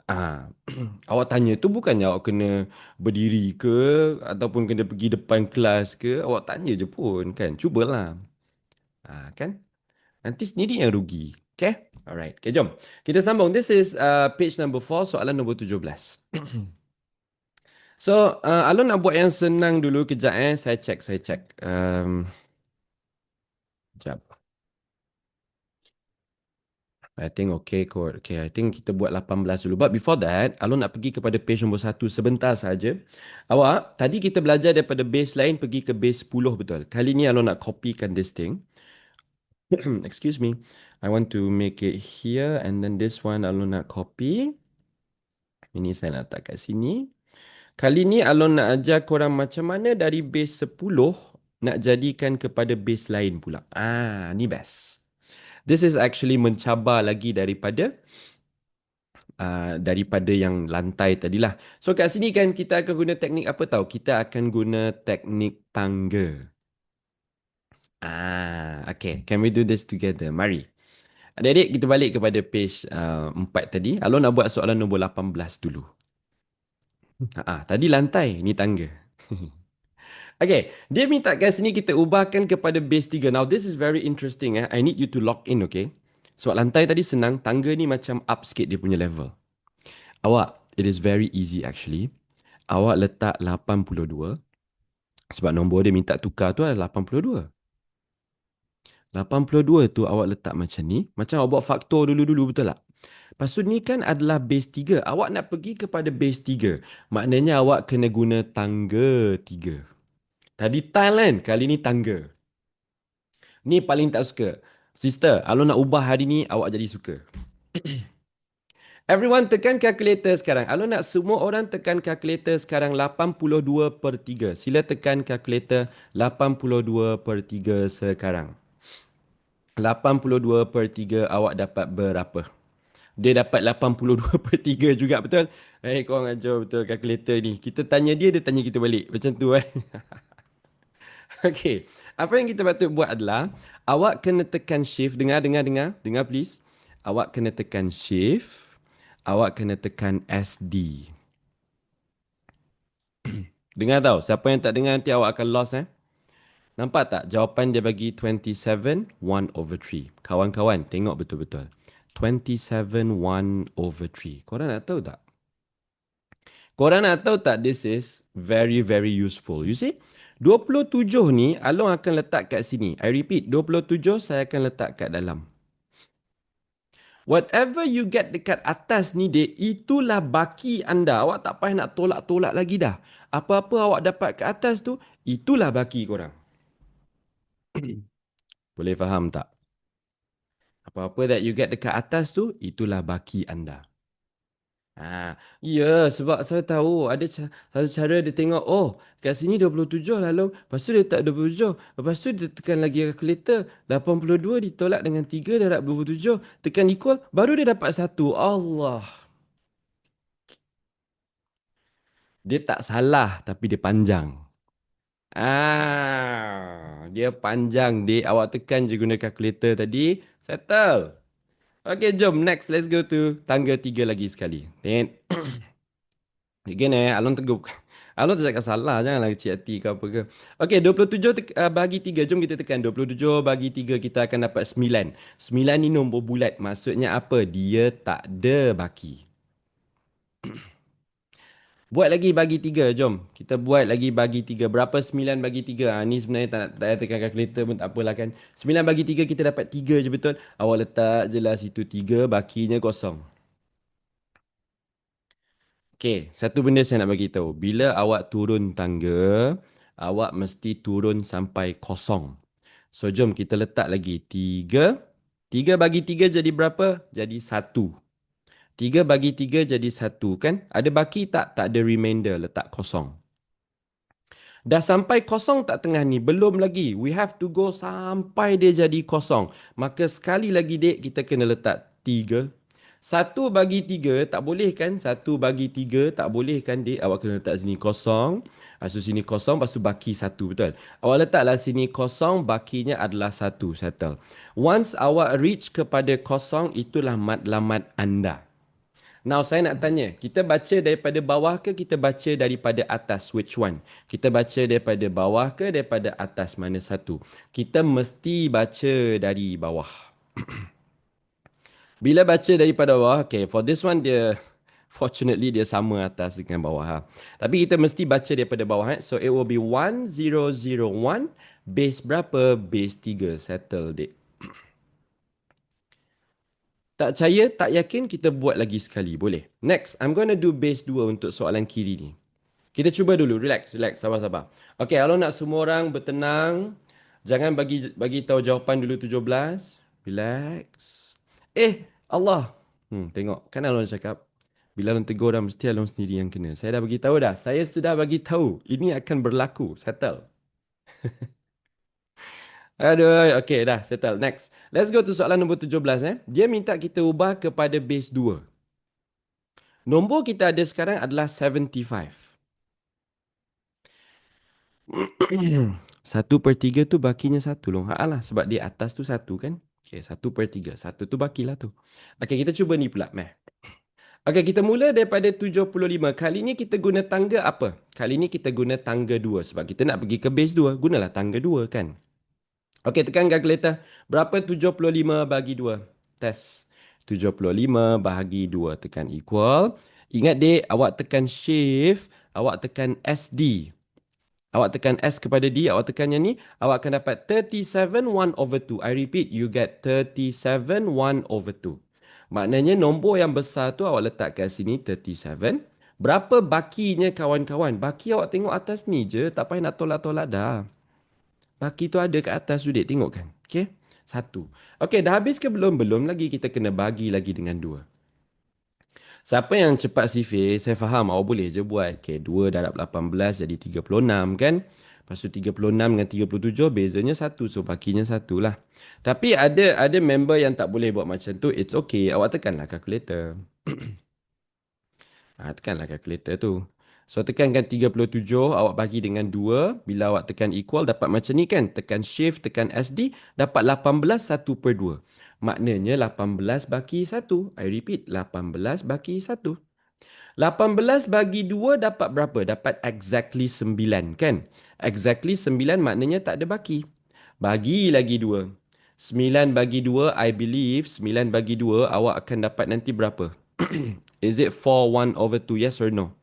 Ah, awak tanya tu bukannya awak kena berdiri ke ataupun kena pergi depan kelas ke. Awak tanya je pun kan. Cubalah. Kan? Nanti sendiri yang rugi. Okay? Alright. Okay, jom. Kita sambung. This is page number 4, soalan nombor 17. So, Alun nak buat yang senang dulu kejap Saya check. Sekejap. I think okay kot. Okay, I think kita buat 18 dulu. But before that, Alun nak pergi kepada page nombor 1 sebentar saja. Awak, tadi kita belajar daripada base lain pergi ke base 10 betul. Kali ni Alun nak copykan this thing. Excuse me. I want to make it here and then this one Alun nak copy. Ini saya nak letak kat sini. Kali ni Alun nak ajar korang macam mana dari base 10 nak jadikan kepada base lain pula. Ni best. This is actually mencabar lagi daripada yang lantai tadilah. So kat sini kan kita akan guna teknik apa tahu? Kita akan guna teknik tangga. Okay. Can we do this together? Mari. Adik-adik kita balik kepada page 4 tadi. Alun nak buat soalan nombor 18 dulu. Tadi lantai, ni tangga. Okay, dia minta kat sini kita ubahkan kepada base 3. Now this is very interesting. I need you to lock in, okay? Sebab lantai tadi senang, tangga ni macam up sikit dia punya level. Awak, it is very easy actually. Awak letak 82. Sebab nombor dia minta tukar tu adalah 82. 82 tu awak letak macam ni. Macam awak buat faktor dulu-dulu, betul tak? Lepas tu ni kan adalah base 3. Awak nak pergi kepada base 3. Maknanya awak kena guna tangga 3. Tadi tile kan? Kali ni tangga. Ni paling tak suka. Sister, Alun nak ubah hari ni, awak jadi suka. Everyone tekan kalkulator sekarang. Alun nak semua orang tekan kalkulator sekarang 82/3. Sila tekan kalkulator 82/3 sekarang. 82/3 awak dapat berapa? Dia dapat 82/3 juga, betul? Korang ajar betul kalkulator ni. Kita tanya dia, dia tanya kita balik. Macam tu Okay. Apa yang kita patut buat adalah awak kena tekan shift. Dengar please. Awak kena tekan shift. Awak kena tekan SD. Dengar tau. Siapa yang tak dengar nanti awak akan lost Nampak tak? Jawapan dia bagi 27 1/3. Kawan-kawan, tengok betul-betul. 27 1/3. Korang nak tahu tak? Korang nak tahu tak this is very very useful. You see? 27 ni Along akan letak kat sini. I repeat, 27 saya akan letak kat dalam. Whatever you get dekat atas ni dek, itulah baki anda. Awak tak payah nak tolak-tolak lagi dah. Apa-apa awak dapat kat atas tu, itulah baki korang. Boleh faham tak? Apa-apa that you get dekat atas tu, itulah baki anda. Ya, sebab saya tahu ada satu cara dia tengok, oh, kat sini 27 lalu, lepas tu dia tak 27, lepas tu dia tekan lagi kalkulator, 82 ditolak dengan 3 darab 27, tekan equal, baru dia dapat 1. Allah. Dia tak salah, tapi dia panjang. Dia panjang, dia awak tekan je guna kalkulator tadi, settle. Okay, jom next, let's go to tangga 3 lagi sekali. Tengok. Again Alon teguh. Alon tak cakap salah. Janganlah kecil hati ke apa ke. Okay, 27 bagi 3. Jom kita tekan. 27 bagi 3 kita akan dapat 9. 9 ni nombor bulat. Maksudnya apa? Dia tak ada baki. Buat lagi bagi 3. Jom. Kita buat lagi bagi 3. Berapa 9 bagi 3? Ni sebenarnya tak payah tekan kalkulator pun tak apalah kan. 9 bagi 3 kita dapat 3 je betul. Awak letak je lah situ 3. Bakinya kosong. Okay, satu benda saya nak bagi tahu. Bila awak turun tangga, awak mesti turun sampai kosong. So, jom kita letak lagi 3. 3 bagi 3 jadi berapa? Jadi 1. 3 bagi 3 jadi 1 kan? Ada baki tak? Tak ada remainder, letak kosong. Dah sampai kosong tak tengah ni? Belum lagi. We have to go sampai dia jadi kosong. Maka sekali lagi dek, kita kena letak 3. Satu bagi tiga tak boleh kan? Satu bagi tiga tak boleh kan, Dik? Awak kena letak sini kosong. Lepas tu sini kosong, lepas tu baki satu, betul? Awak letaklah sini kosong, bakinya adalah satu, settle. Once awak reach kepada kosong, itulah matlamat anda. Now saya nak tanya, kita baca daripada bawah ke kita baca daripada atas? Which one? Kita baca daripada bawah ke daripada atas? Mana satu? Kita mesti baca dari bawah. Bila baca daripada bawah, okay, for this one dia fortunately dia sama atas dengan bawah. Ha. Tapi kita mesti baca daripada bawah. So it will be 1001 base berapa? Base 3. Settle, dek. Tak percaya, tak yakin, kita buat lagi sekali. Boleh. Next, I'm going to do base 2 untuk soalan kiri ni. Kita cuba dulu. Relax, relax. Sabar, sabar. Okay, kalau nak semua orang bertenang, jangan bagi tahu jawapan dulu 17. Relax. Allah. Tengok. Kan Alon cakap, bila Alon tegur orang, mesti Alon sendiri yang kena. Saya dah bagi tahu dah. Saya sudah bagi tahu. Ini akan berlaku. Settle. Aduh, okay dah. Settle. Next. Let's go to soalan nombor 17. Dia minta kita ubah kepada base 2. Nombor kita ada sekarang adalah 75. 1/3 tu bakinya satu loh. Ha lah, sebab dia atas tu satu kan. Okay, 1/3. Satu tu bakilah tu. Okay, kita cuba ni pula, meh. Okay, kita mula daripada 75. Kali ni kita guna tangga apa? Kali ni kita guna tangga 2. Sebab kita nak pergi ke base 2. Gunalah tangga 2 kan. Okay, tekan calculator. Berapa 75 bagi 2? Test. 75 bahagi 2. Tekan equal. Ingat dek, awak tekan shift. Awak tekan SD. Awak tekan S kepada D, awak tekan yang ni, awak akan dapat 37 1 over 2. I repeat, you get 37 1 over 2. Maknanya nombor yang besar tu awak letak kat sini 37. Berapa bakinya kawan-kawan? Baki awak tengok atas ni je, tak payah nak tolak-tolak dah. Baki tu ada kat atas tu, dek, tengok kan? Okay, satu. Okay, dah habis ke belum? Belum lagi, kita kena bagi lagi dengan 2. Siapa yang cepat sifir, saya faham awak boleh je buat. Okay, 2 darab 18 jadi 36 kan. Lepas tu 36 dengan 37 bezanya 1. So bakinya 1 lah. Tapi ada member yang tak boleh buat macam tu. It's okay. Awak tekanlah kalkulator. Tekanlah kalkulator tu. So tekankan 37, awak bagi dengan 2. Bila awak tekan equal, dapat macam ni kan. Tekan shift, tekan SD, dapat 18 1/2. Maknanya 18 bagi 1. I repeat, 18 bagi 1. 18 bagi 2 dapat berapa? Dapat exactly 9 kan? Exactly 9 maknanya tak ada baki. Bagi lagi 2. 9 bagi 2, I believe 9 bagi 2 awak akan dapat nanti berapa? Is it 4 1 over 2? Yes or no?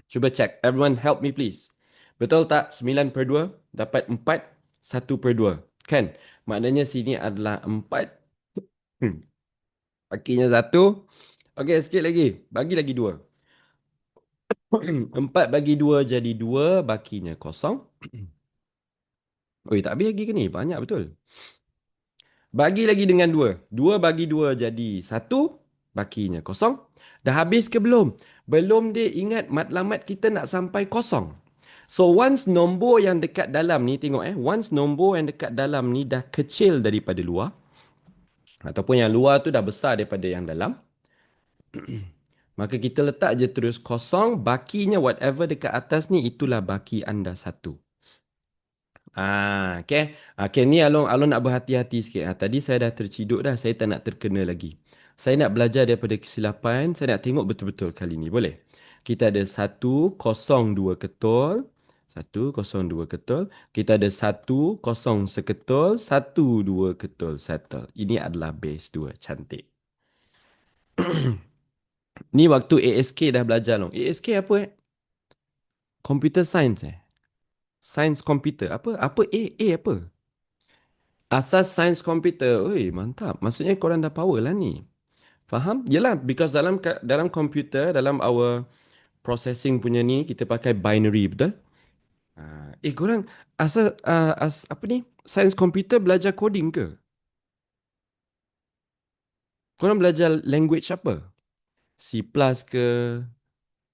Cuba check. Everyone help me please. Betul tak? 9/2 dapat 4 1/2. Kan? Maknanya sini adalah 4. Bakinya 1. Okey, sikit lagi. Bagi lagi 2. 4 bagi 2 jadi 2. Bakinya kosong. Oi, tak habis lagi ke ni? Banyak betul. Bagi lagi dengan 2. 2 bagi 2 jadi 1. Bakinya kosong. Dah habis ke belum? Belum, dia. Ingat matlamat kita nak sampai kosong. So once nombor yang dekat dalam ni, tengok once nombor yang dekat dalam ni dah kecil daripada luar, ataupun yang luar tu dah besar daripada yang dalam, maka kita letak je terus kosong. Bakinya whatever dekat atas ni, itulah baki anda 1. Okay. Okay, ni Along nak berhati-hati sikit. Tadi saya dah terciduk dah. Saya tak nak terkena lagi. Saya nak belajar daripada kesilapan. Saya nak tengok betul-betul kali ni. Boleh? Kita ada 102 ketul. 102 ketul. Kita ada 10 seketul. 12 ketul. Settle. Ini adalah base 2. Cantik. Ni waktu ASK dah belajar long. ASK apa Computer Science Science Computer. Apa A apa? Asas sains komputer. Oi, mantap. Maksudnya korang dah power lah ni. Faham? Yelah, because dalam komputer, dalam our processing punya ni, kita pakai binary, betul? Korang apa ni? Sains komputer belajar coding ke? Korang belajar language apa? C plus ke?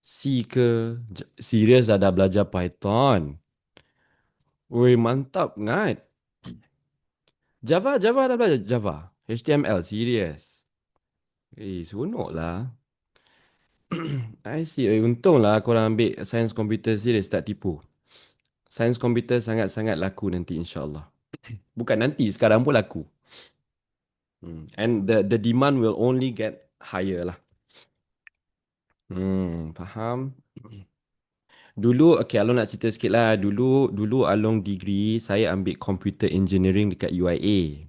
C ke? Serius dah belajar Python? Oi, mantap ngat. Java dah belajar Java. HTML, serius. Seronok lah. I see. Untunglah korang ambil sains komputer serius, tak tipu. Sains komputer sangat-sangat laku nanti insyaAllah. Bukan nanti, sekarang pun laku. And the demand will only get higher lah. Faham. Dulu, okay, Along nak cerita sikit lah. Dulu Along degree, saya ambil computer engineering dekat UIA.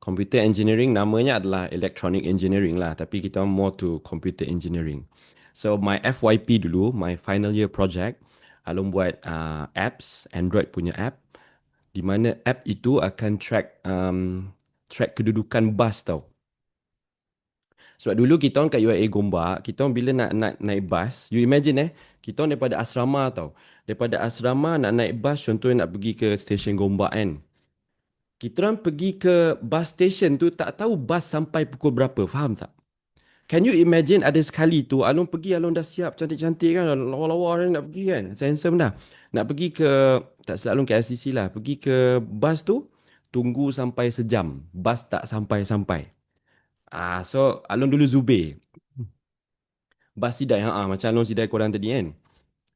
Computer engineering namanya adalah electronic engineering lah. Tapi kita more to computer engineering. So my FYP dulu, my final year project, Along buat apps, Android punya app. Di mana app itu akan track kedudukan bas tau. Sebab dulu kita orang kat UIA Gombak, kita orang bila nak naik bas, you imagine kita orang daripada asrama tau. Daripada asrama nak naik bas, contohnya nak pergi ke stesen Gombak kan. Kita orang pergi ke bus station tu tak tahu bas sampai pukul berapa, faham tak? Can you imagine ada sekali tu, Along pergi, Along dah siap cantik-cantik kan, lawa-lawa kan nak pergi kan, handsome dah. Nak pergi ke, tak silap Along ke LCC lah, pergi ke bas tu, tunggu sampai sejam, bas tak sampai-sampai. So Along dulu Zubir. Bas sidai, macam Along sidai korang tadi kan.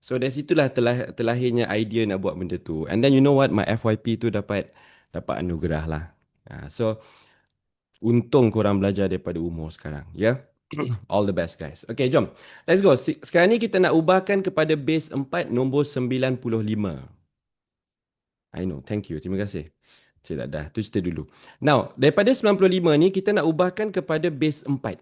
So dari situlah terlahirnya idea nak buat benda tu. And then you know what, my FYP tu dapat anugerah lah. So untung korang belajar daripada umur sekarang. Ya. Yeah? All the best guys. Okay, jom. Let's go. Sekarang ni kita nak ubahkan kepada base 4 nombor 95. I know. Thank you. Terima kasih. Saya dah. Tu cerita dulu. Now, daripada 95 ni kita nak ubahkan kepada base 4.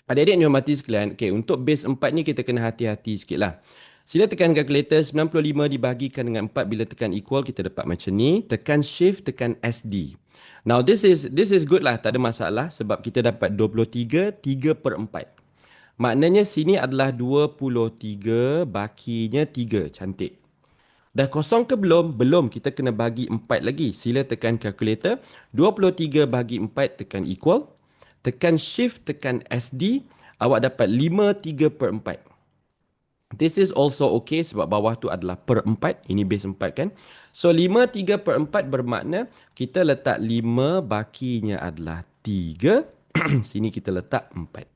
Adik-adik yang hormati sekalian, okay, untuk base 4 ni kita kena hati-hati sikit lah. Sila tekan calculator, 95 dibahagikan dengan 4 bila tekan equal, kita dapat macam ni. Tekan shift, tekan SD. Now this is good lah, tak ada masalah sebab kita dapat 23, 3 per 4. Maknanya sini adalah 23, bakinya 3, cantik. Dah kosong ke belum? Belum, kita kena bagi 4 lagi. Sila tekan calculator, 23 bagi 4, tekan equal. Tekan shift, tekan SD, awak dapat 5, 3 per 4. This is also okay sebab bawah tu adalah per 4. Ini base 4 kan. So 5, 3 per 4 bermakna kita letak 5, bakinya adalah 3. Sini kita letak 4.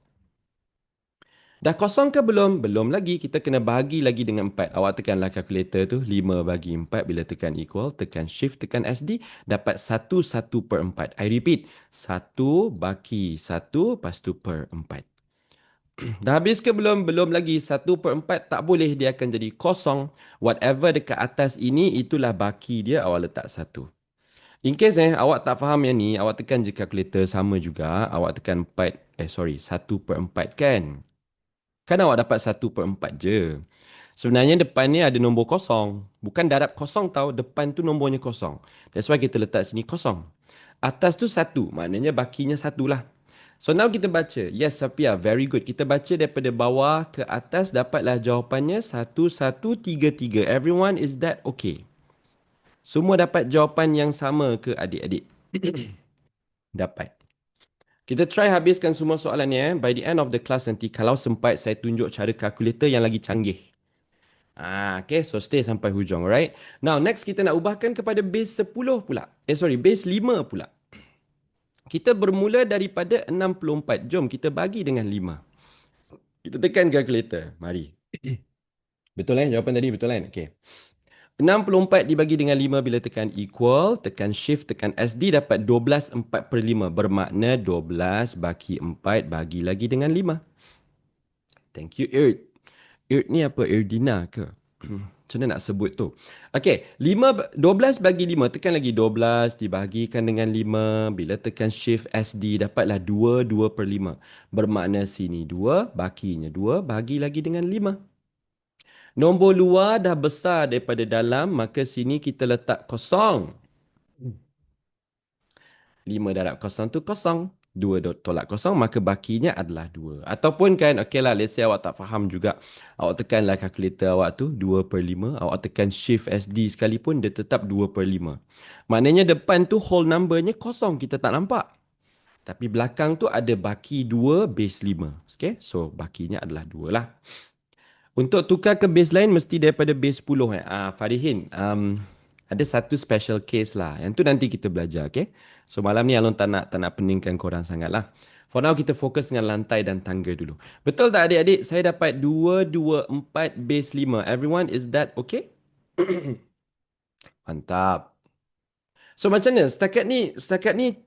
Dah kosong ke belum? Belum lagi. Kita kena bahagi lagi dengan 4. Awak tekanlah kalkulator tu. 5 bagi 4 bila tekan equal. Tekan shift, tekan SD. Dapat 1, 1 per 4. I repeat. 1 bagi 1 lepas tu per 4. Dah habis ke belum? Belum lagi. 1 per 4 tak boleh. Dia akan jadi kosong. Whatever dekat atas ini, itulah baki dia. Awak letak 1. In case awak tak faham yang ni, awak tekan je kalkulator sama juga. Awak tekan 1 per 4 kan? Kan awak dapat 1 per 4 je. Sebenarnya depan ni ada nombor kosong. Bukan darab kosong tau. Depan tu nombornya kosong. That's why kita letak sini kosong. Atas tu 1. Maknanya bakinya 1 lah. So now kita baca. Yes, Safia. Very good. Kita baca daripada bawah ke atas. Dapatlah jawapannya 1133. Everyone, is that okay? Semua dapat jawapan yang sama ke adik-adik? Dapat. Kita try habiskan semua soalan ni. By the end of the class nanti, kalau sempat, saya tunjuk cara kalkulator yang lagi canggih. Okay, so stay sampai hujung, alright? Now, next kita nak ubahkan kepada base 10 pula. Base 5 pula. Kita bermula daripada 64. Jom kita bagi dengan 5. Kita tekan kalkulator. Mari. Betul jawapan tadi betul kan? Okay. 64 dibagi dengan 5 bila tekan equal, tekan shift, tekan SD dapat 12 4 per 5. Bermakna 12 bagi 4 bagi lagi dengan 5. Thank you, Irt. Irt ni apa? Irdina ke? Macam mana nak sebut tu? Okay, 12 bagi 5. Tekan lagi 12 dibahagikan dengan 5. Bila tekan shift SD dapatlah 2, 2 per 5. Bermakna sini 2, bakinya 2, bagi lagi dengan 5. Nombor luar dah besar daripada dalam, maka sini kita letak kosong. 5 darab kosong tu kosong. 2 tolak kosong, maka bakinya adalah 2. Ataupun kan, okey lah, let's say awak tak faham juga. Awak tekanlah kalkulator awak tu, 2 per 5. Awak tekan shift SD sekalipun, dia tetap 2 per 5. Maknanya depan tu whole numbernya kosong, kita tak nampak. Tapi belakang tu ada baki 2 base 5. Okay, so bakinya adalah 2 lah. Untuk tukar ke base lain, mesti daripada base 10. Farihin, Ada satu special case lah. Yang tu nanti kita belajar, okay? So malam ni Alon tak nak peningkan korang sangat lah. For now kita fokus dengan lantai dan tangga dulu. Betul tak adik-adik? Saya dapat 224 base 5. Everyone, is that okay? Mantap. So macam mana? Setakat ni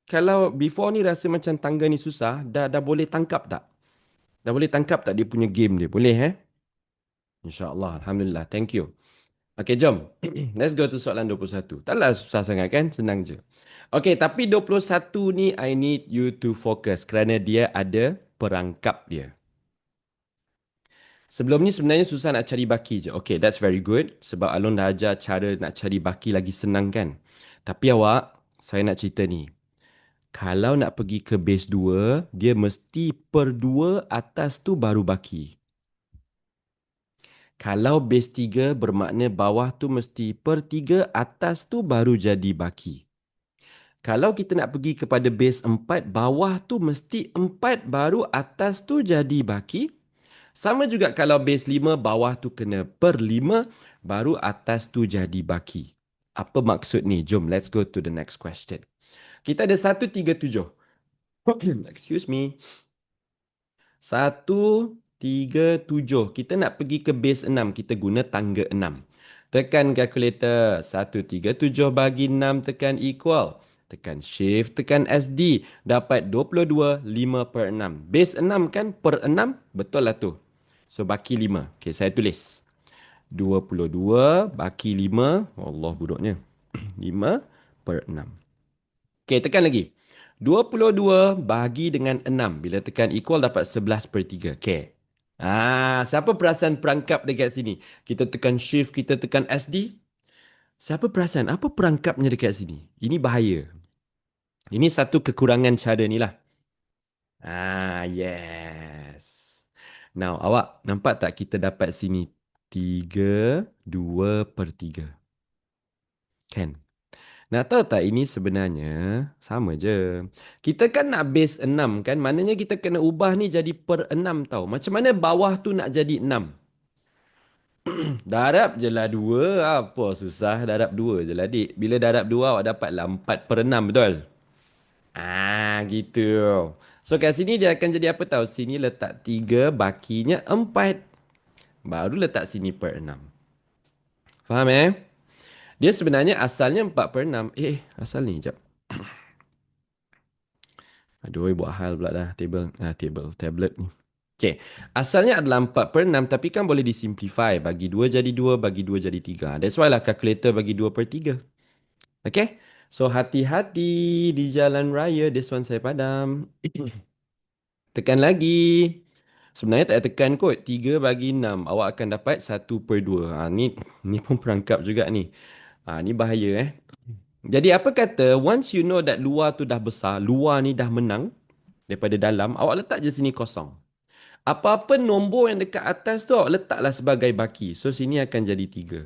kalau before ni rasa macam tangga ni susah, dah boleh tangkap tak? Dah boleh tangkap tak dia punya game dia? Boleh InsyaAllah. Alhamdulillah. Thank you. Okay, jom. Let's go to soalan 21. Taklah susah sangat kan? Senang je. Okay, tapi 21 ni I need you to focus kerana dia ada perangkap dia. Sebelum ni sebenarnya susah nak cari baki je. Okay, that's very good. Sebab Alon dah ajar cara nak cari baki lagi senang kan? Tapi awak, saya nak cerita ni. Kalau nak pergi ke base 2, dia mesti per 2 atas tu baru baki. Kalau base 3 bermakna bawah tu mesti per 3 atas tu baru jadi baki. Kalau kita nak pergi kepada base 4, bawah tu mesti 4 baru atas tu jadi baki. Sama juga kalau base 5, bawah tu kena per 5 baru atas tu jadi baki. Apa maksud ni? Jom, let's go to the next question. Kita ada 137. Excuse me. 137. Kita nak pergi ke base 6. Kita guna tangga 6. Tekan kalkulator. 137 bagi 6 tekan equal. Tekan shift, tekan SD. Dapat 22, 5 per 6. Base 6 kan per 6? Betul lah tu. So baki 5. Okay, saya tulis. 22 baki 5. Allah buruknya. 5 per 6. Okay, tekan lagi. 22 bagi dengan 6. Bila tekan equal dapat 11 per 3. Okay. Siapa perasan perangkap dekat sini? Kita tekan shift, kita tekan SD. Siapa perasan apa perangkapnya dekat sini? Ini bahaya. Ini satu kekurangan cara ni lah. Yes. Now, awak nampak tak kita dapat sini 3, 2 per 3. Kan? Nak tahu tak ini sebenarnya sama je. Kita kan nak base 6 kan. Maknanya kita kena ubah ni jadi per 6 tau. Macam mana bawah tu nak jadi 6? Darab je lah 2. Apa susah darab 2 je lah dik. Bila darab 2 awak dapat lah 4 per 6 betul? Gitu. So kat sini dia akan jadi apa tahu? Sini letak 3 bakinya 4. Baru letak sini per 6. Faham Dia sebenarnya asalnya 4 per 6. Asal ni jap. Aduh, buat hal pula dah tablet ni. Okay, asalnya adalah 4 per 6 tapi kan boleh disimplify. Bagi 2 jadi 2, bagi 2 jadi 3. That's why lah calculator bagi 2 per 3. Okay, so hati-hati di jalan raya. This one saya padam. Tekan lagi. Sebenarnya tak tekan kot. 3 bagi 6. Awak akan dapat 1 per 2. Ni pun perangkap juga ni. Ni bahaya Jadi apa kata, once you know that luar tu dah besar, luar ni dah menang daripada dalam, awak letak je sini kosong. Apa-apa nombor yang dekat atas tu awak letaklah sebagai baki. So sini akan jadi 3.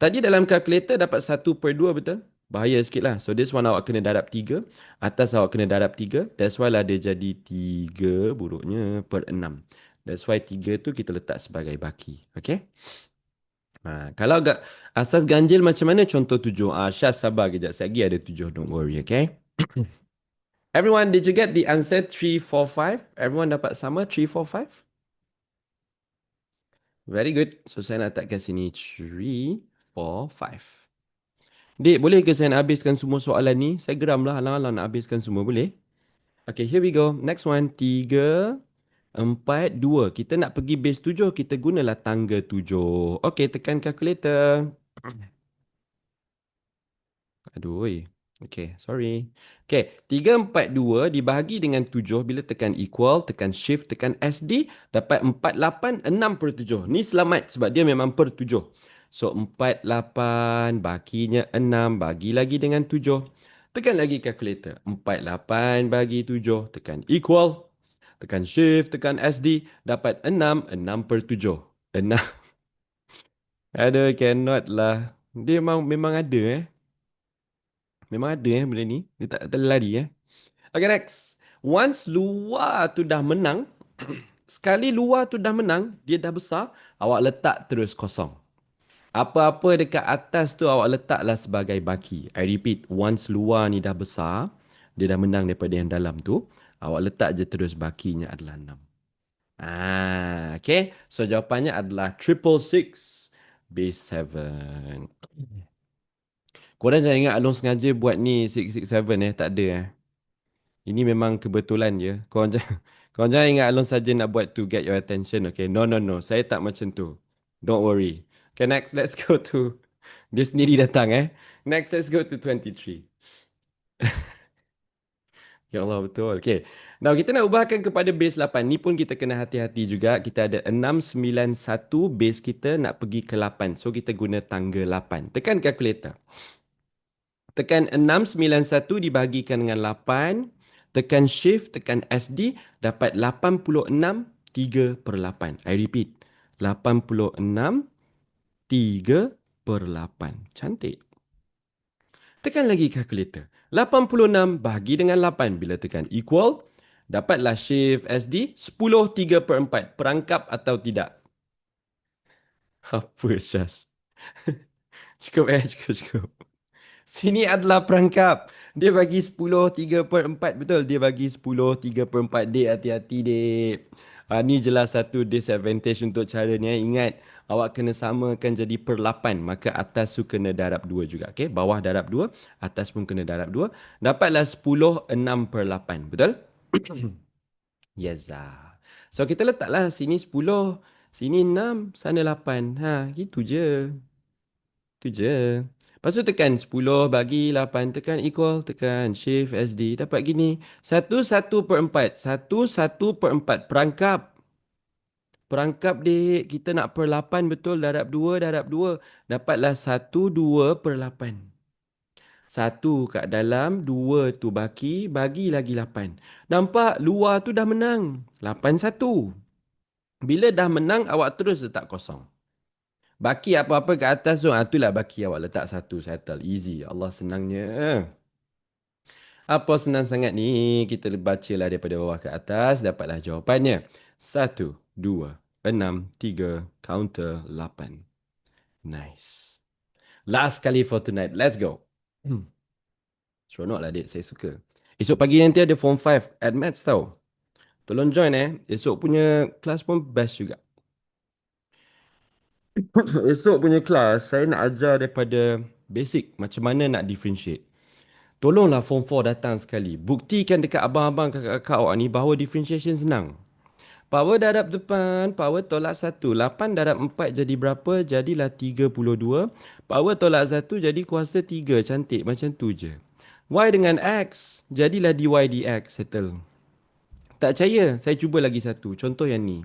Tadi dalam kalkulator dapat 1 per 2 betul? Bahaya sikit lah. So this one awak kena darab 3. Atas awak kena darab 3. That's why lah dia jadi 3 buruknya per 6. That's why 3 tu kita letak sebagai baki. Okay? Kalau agak asas ganjil macam mana? Contoh 7. Syaz sabar kejap. Sekejap lagi ada 7. Don't worry, okay? Everyone, did you get the answer 3, 4, 5? Everyone dapat sama 3, 4, 5? Very good. So saya nak letakkan sini 3, 4, 5. Dik, boleh ke saya nak habiskan semua soalan ni? Saya geram lah halang-halang nak habiskan semua. Boleh? Okay, here we go. Next one. 3, 4, 2. Kita nak pergi base 7. Kita gunalah tangga 7. Okay, tekan calculator. Aduh, okay, sorry. Okay, 3, 4, 2 dibahagi dengan 7. Bila tekan equal, tekan shift, tekan SD, dapat 4, 8, 6 per 7. Ni selamat sebab dia memang per 7. So, 4, 8, bakinya 6, bagi lagi dengan 7. Tekan lagi calculator. 4, 8 bagi 7, tekan equal. Tekan shift, tekan SD, dapat 6, 6 per 7. 6. Aduh, cannot lah. Dia memang ada Memang ada benda ni. Dia tak lari Okay, next. Once luar tu dah menang, sekali luar tu dah menang, dia dah besar, awak letak terus kosong. Apa-apa dekat atas tu awak letaklah sebagai baki. I repeat, once luar ni dah besar, dia dah menang daripada yang dalam tu, awak letak je terus bakinya adalah 6. Okay. So jawapannya adalah triple six base 7. Korang jangan ingat Along sengaja buat ni 667 tak ada Ini memang kebetulan je. Korang jangan, korang jangan ingat Along saja nak buat to get your attention, okay? No, no, no. Saya tak macam tu. Don't worry. Okay, next. Let's go to... Dia sendiri datang, Next, let's go to 23. Ya Allah, betul. Okay. Now, kita nak ubahkan kepada base 8. Ni pun kita kena hati-hati juga. Kita ada 691. Base kita nak pergi ke 8. So, kita guna tangga 8. Tekan kalkulator. Tekan 691 dibahagikan dengan 8. Tekan shift, tekan SD. Dapat 86 3 per 8. I repeat. 86 3 per 8. Cantik. Tekan lagi kalkulator. 86 bahagi dengan 8. Bila tekan equal, dapatlah shift SD 10 3 per 4. Perangkap atau tidak? Apa Syaz? Cukup cukup, cukup. Sini adalah perangkap. Dia bagi 10 3 per 4. Betul, dia bagi 10 3 per 4. Dek, hati-hati dek. Ni jelas satu disadvantage untuk cara ni. Ingat, awak kena samakan jadi per 8. Maka atas tu kena darab 2 juga. Okay? Bawah darab 2, atas pun kena darab 2. Dapatlah 10 6 per 8. Betul? Yes. So, kita letaklah sini 10. Sini 6, sana 8. Gitu je. Itu je. Lepas tu tekan 10 bagi 8. Tekan equal. Tekan shift SD. Dapat gini. 1 per 4. 1 per 4. Perangkap. Perangkap dik. Kita nak per 8 betul. Darab 2. Darab 2. Dapatlah 2 per 8. 1 kat dalam. 2 tu baki. Bagi lagi 8. Nampak? Luar tu dah menang. 8-1. Bila dah menang, awak terus letak kosong. Baki apa-apa kat atas tu, itulah baki awak letak satu, settle. Easy. Allah senangnya. Apa senang sangat ni? Kita bacalah daripada bawah ke atas, dapatlah jawapannya. 1, 2, 6, 3, counter 8. Nice. Last kali for tonight. Let's go. Seronok lah adik, saya suka. Esok pagi nanti ada Form 5 at Maths tau. Tolong join Esok punya kelas pun best juga. Esok punya kelas, saya nak ajar daripada basic. Macam mana nak differentiate. Tolonglah Form 4 datang sekali. Buktikan dekat abang-abang kakak-kakak awak ni bahawa differentiation senang. Power darab depan, power tolak 1. 8 darab 4 jadi berapa? Jadilah 32. Power tolak 1 jadi kuasa 3. Cantik macam tu je. Y dengan X, jadilah dy dx. Settle. Tak percaya? Saya cuba lagi satu. Contoh yang ni.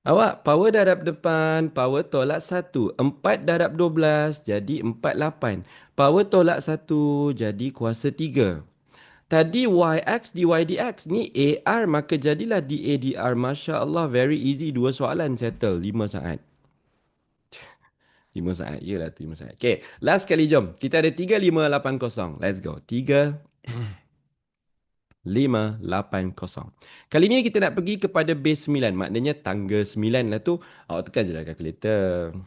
Awak power darab depan, power tolak 1. 4 darab 12 jadi 48. Power tolak 1 jadi kuasa 3. Tadi YX dy dx ni AR maka jadilah DA dr. Masya Allah, very easy. 2 soalan settle. 5 saat. 5 saat. Yelah tu 5 saat. Okay, last kali jom. Kita ada 3580. Let's go. 3580. Kali ni kita nak pergi kepada base 9. Maknanya tangga 9 lah tu. Awak tekan je lah kalkulator.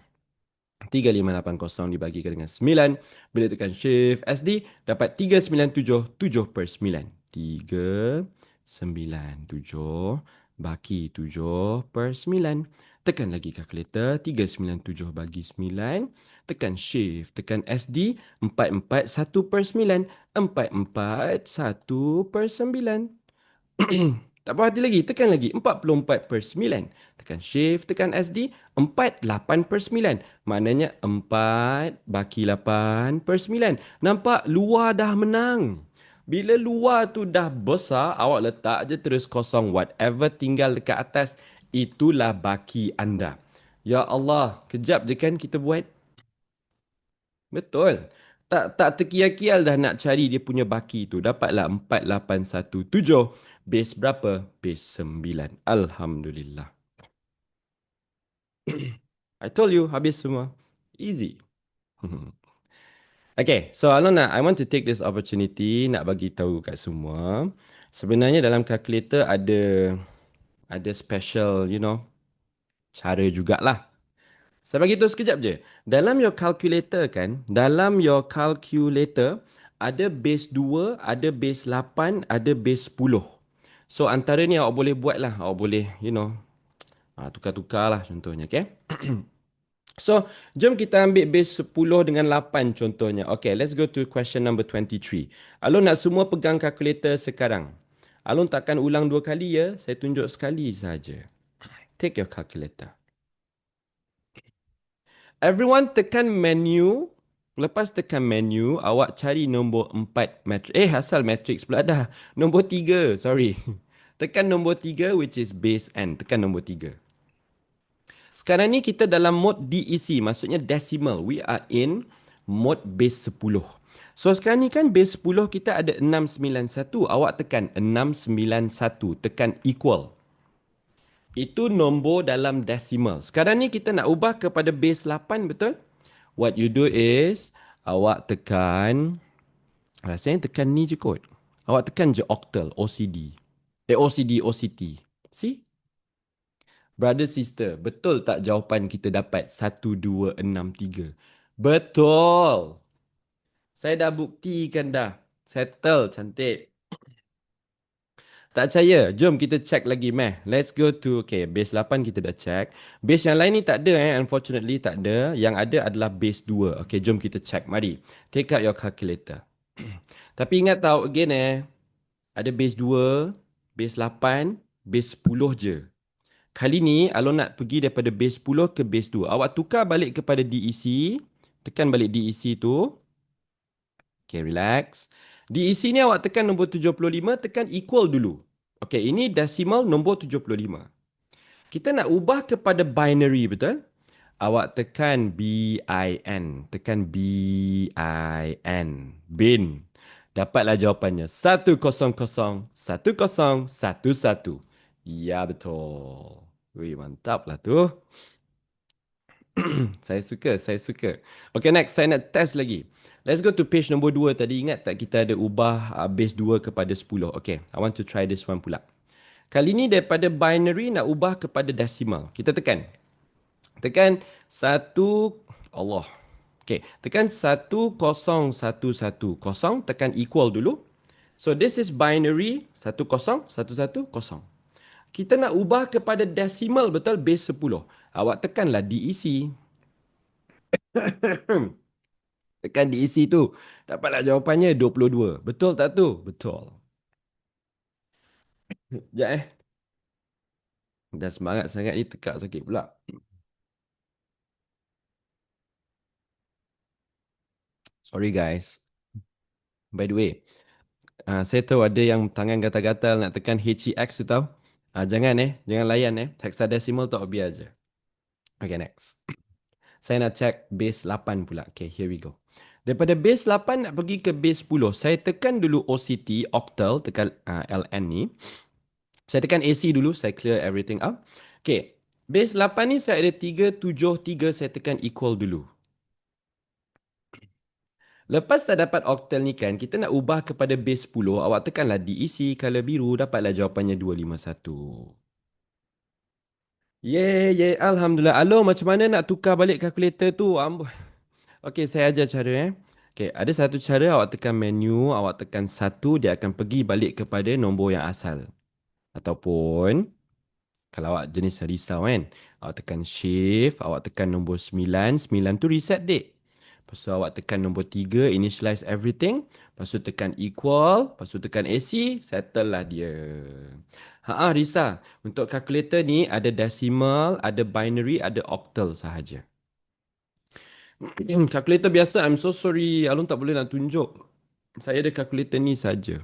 3580 dibagikan dengan 9. Bila tekan shift SD, dapat 3977 per 9. 397 bagi 7 per 9. Tekan lagi kalkulator. 397 bagi 9. Tekan shift. Tekan SD. 441 per 9. 441 per 9. Tak puas hati lagi, tekan lagi 44 per 9. Tekan shift, tekan SD, 48 per 9. Maknanya 4 baki 8 per 9. Nampak luar dah menang. Bila luar tu dah besar, awak letak je terus kosong. Whatever tinggal dekat atas, itulah baki anda. Ya Allah, kejap je kan kita buat. Betul. Tak terkial-kial dah nak cari dia punya baki tu. Dapatlah 4817. Base berapa? Base 9. Alhamdulillah. I told you, habis semua. Easy. Okay, so Alona, I want to take this opportunity nak bagi tahu kat semua. Sebenarnya dalam calculator ada special, cara jugalah. Saya bagi tahu sekejap je. Dalam your calculator kan, dalam your calculator ada base 2, ada base 8, ada base 10. So antara ni awak boleh buat lah. Awak boleh, tukar-tukar lah contohnya, okay? So, jom kita ambil base 10 dengan 8 contohnya. Okay, let's go to question number 23. Alun nak semua pegang kalkulator sekarang. Alun takkan ulang 2 kali ya. Saya tunjuk sekali saja. Take your calculator. Everyone tekan menu. Lepas tekan menu, awak cari nombor 4 matrix. Asal matrix pula dah. Nombor 3, sorry. Tekan nombor 3 which is base n. Tekan nombor 3. Sekarang ni kita dalam mode DEC, maksudnya decimal. We are in mode base 10. So sekarang ni kan base 10 kita ada 691. Awak tekan 691, tekan equal. Itu nombor dalam decimal. Sekarang ni kita nak ubah kepada base 8, betul? What you do is, awak tekan, rasanya tekan ni je kot. Awak tekan je octal, OCD. OCT. See? Brother, sister, betul tak jawapan kita dapat 1263? Betul. Saya dah buktikan dah. Settle, cantik. Tak percaya? Jom kita check lagi meh. Let's go to, okay, base 8 kita dah check. Base yang lain ni tak ada unfortunately tak ada. Yang ada adalah base 2. Okay, jom kita check. Mari. Take out your calculator. Tapi ingat tahu again ada base 2, base 8, base 10 je. Kali ni, Alon nak pergi daripada base 10 ke base 2. Awak tukar balik kepada DEC. Tekan balik DEC tu. Okay, relax. DEC ni awak tekan nombor 75, tekan equal dulu. Okay, ini decimal nombor 75. Kita nak ubah kepada binary, betul? Awak tekan BIN. Tekan BIN. Bin. Dapatlah jawapannya. 1001011. Ya, betul. Wih, mantap lah tu. Saya suka. Okay, next. Saya nak test lagi. Let's go to page nombor 2 tadi. Ingat tak kita ada ubah base 2 kepada 10. Okay, I want to try this one pula. Kali ni daripada binary nak ubah kepada decimal. Kita tekan. Tekan 1. Allah. Okay, tekan 10110. Tekan equal dulu. So, this is binary 10110. Kita nak ubah kepada decimal, betul? Base 10. Awak tekanlah DEC. Tekan DEC tu. Dapatlah jawapannya 22. Betul tak tu? Betul. Sekejap Dah semangat sangat ni tekak sakit pula. Sorry guys. By the way, saya tahu ada yang tangan gatal-gatal nak tekan HEX tu tahu. Jangan jangan layan hexadecimal tak biar je. Okay, next. Saya nak check base 8 pula. Okay, here we go. Daripada base 8 nak pergi ke base 10. Saya tekan dulu OCT, octal, tekan LN ni. Saya tekan AC dulu, saya clear everything up. Okay, base 8 ni saya ada 373, saya tekan equal dulu. Lepas tak dapat octal ni kan, kita nak ubah kepada base 10, awak tekanlah DEC, color biru, dapatlah jawapannya 251. Alhamdulillah. Alo, macam mana nak tukar balik kalkulator tu? Okey, saya ajar cara Okey, ada satu cara awak tekan menu, awak tekan 1, dia akan pergi balik kepada nombor yang asal. Ataupun kalau awak jenis risau awak tekan shift, awak tekan nombor 9, 9 tu reset date. Lepas tu awak tekan nombor 3, initialize everything. Lepas tu tekan equal, lepas tu tekan AC, settle lah dia. Risa. Untuk calculator ni ada decimal, ada binary, ada octal sahaja. Calculator biasa, I'm so sorry. Alun tak boleh nak tunjuk. Saya ada calculator ni saja.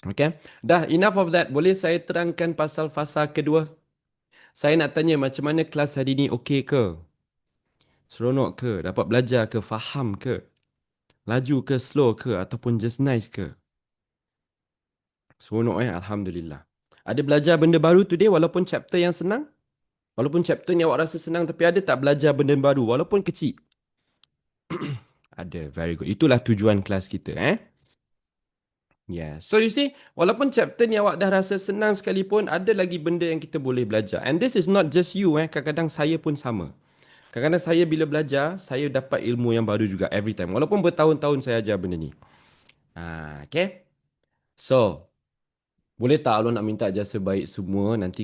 Okay. Dah, enough of that. Boleh saya terangkan pasal fasa kedua? Saya nak tanya macam mana kelas hari ni okey ke? Seronok ke? Dapat belajar ke? Faham ke? Laju ke? Slow ke? Ataupun just nice ke? Seronok Alhamdulillah. Ada belajar benda baru today walaupun chapter yang senang? Walaupun chapter ni awak rasa senang tapi ada tak belajar benda baru walaupun kecil? Ada, very good. Itulah tujuan kelas kita Yeah. So you see, walaupun chapter ni awak dah rasa senang sekalipun, ada lagi benda yang kita boleh belajar. And this is not just you Kadang-kadang saya pun sama. Kadang-kadang saya bila belajar, saya dapat ilmu yang baru juga every time. Walaupun bertahun-tahun saya ajar benda ni. Okay. So, boleh tak Allah nak minta jasa baik semua nanti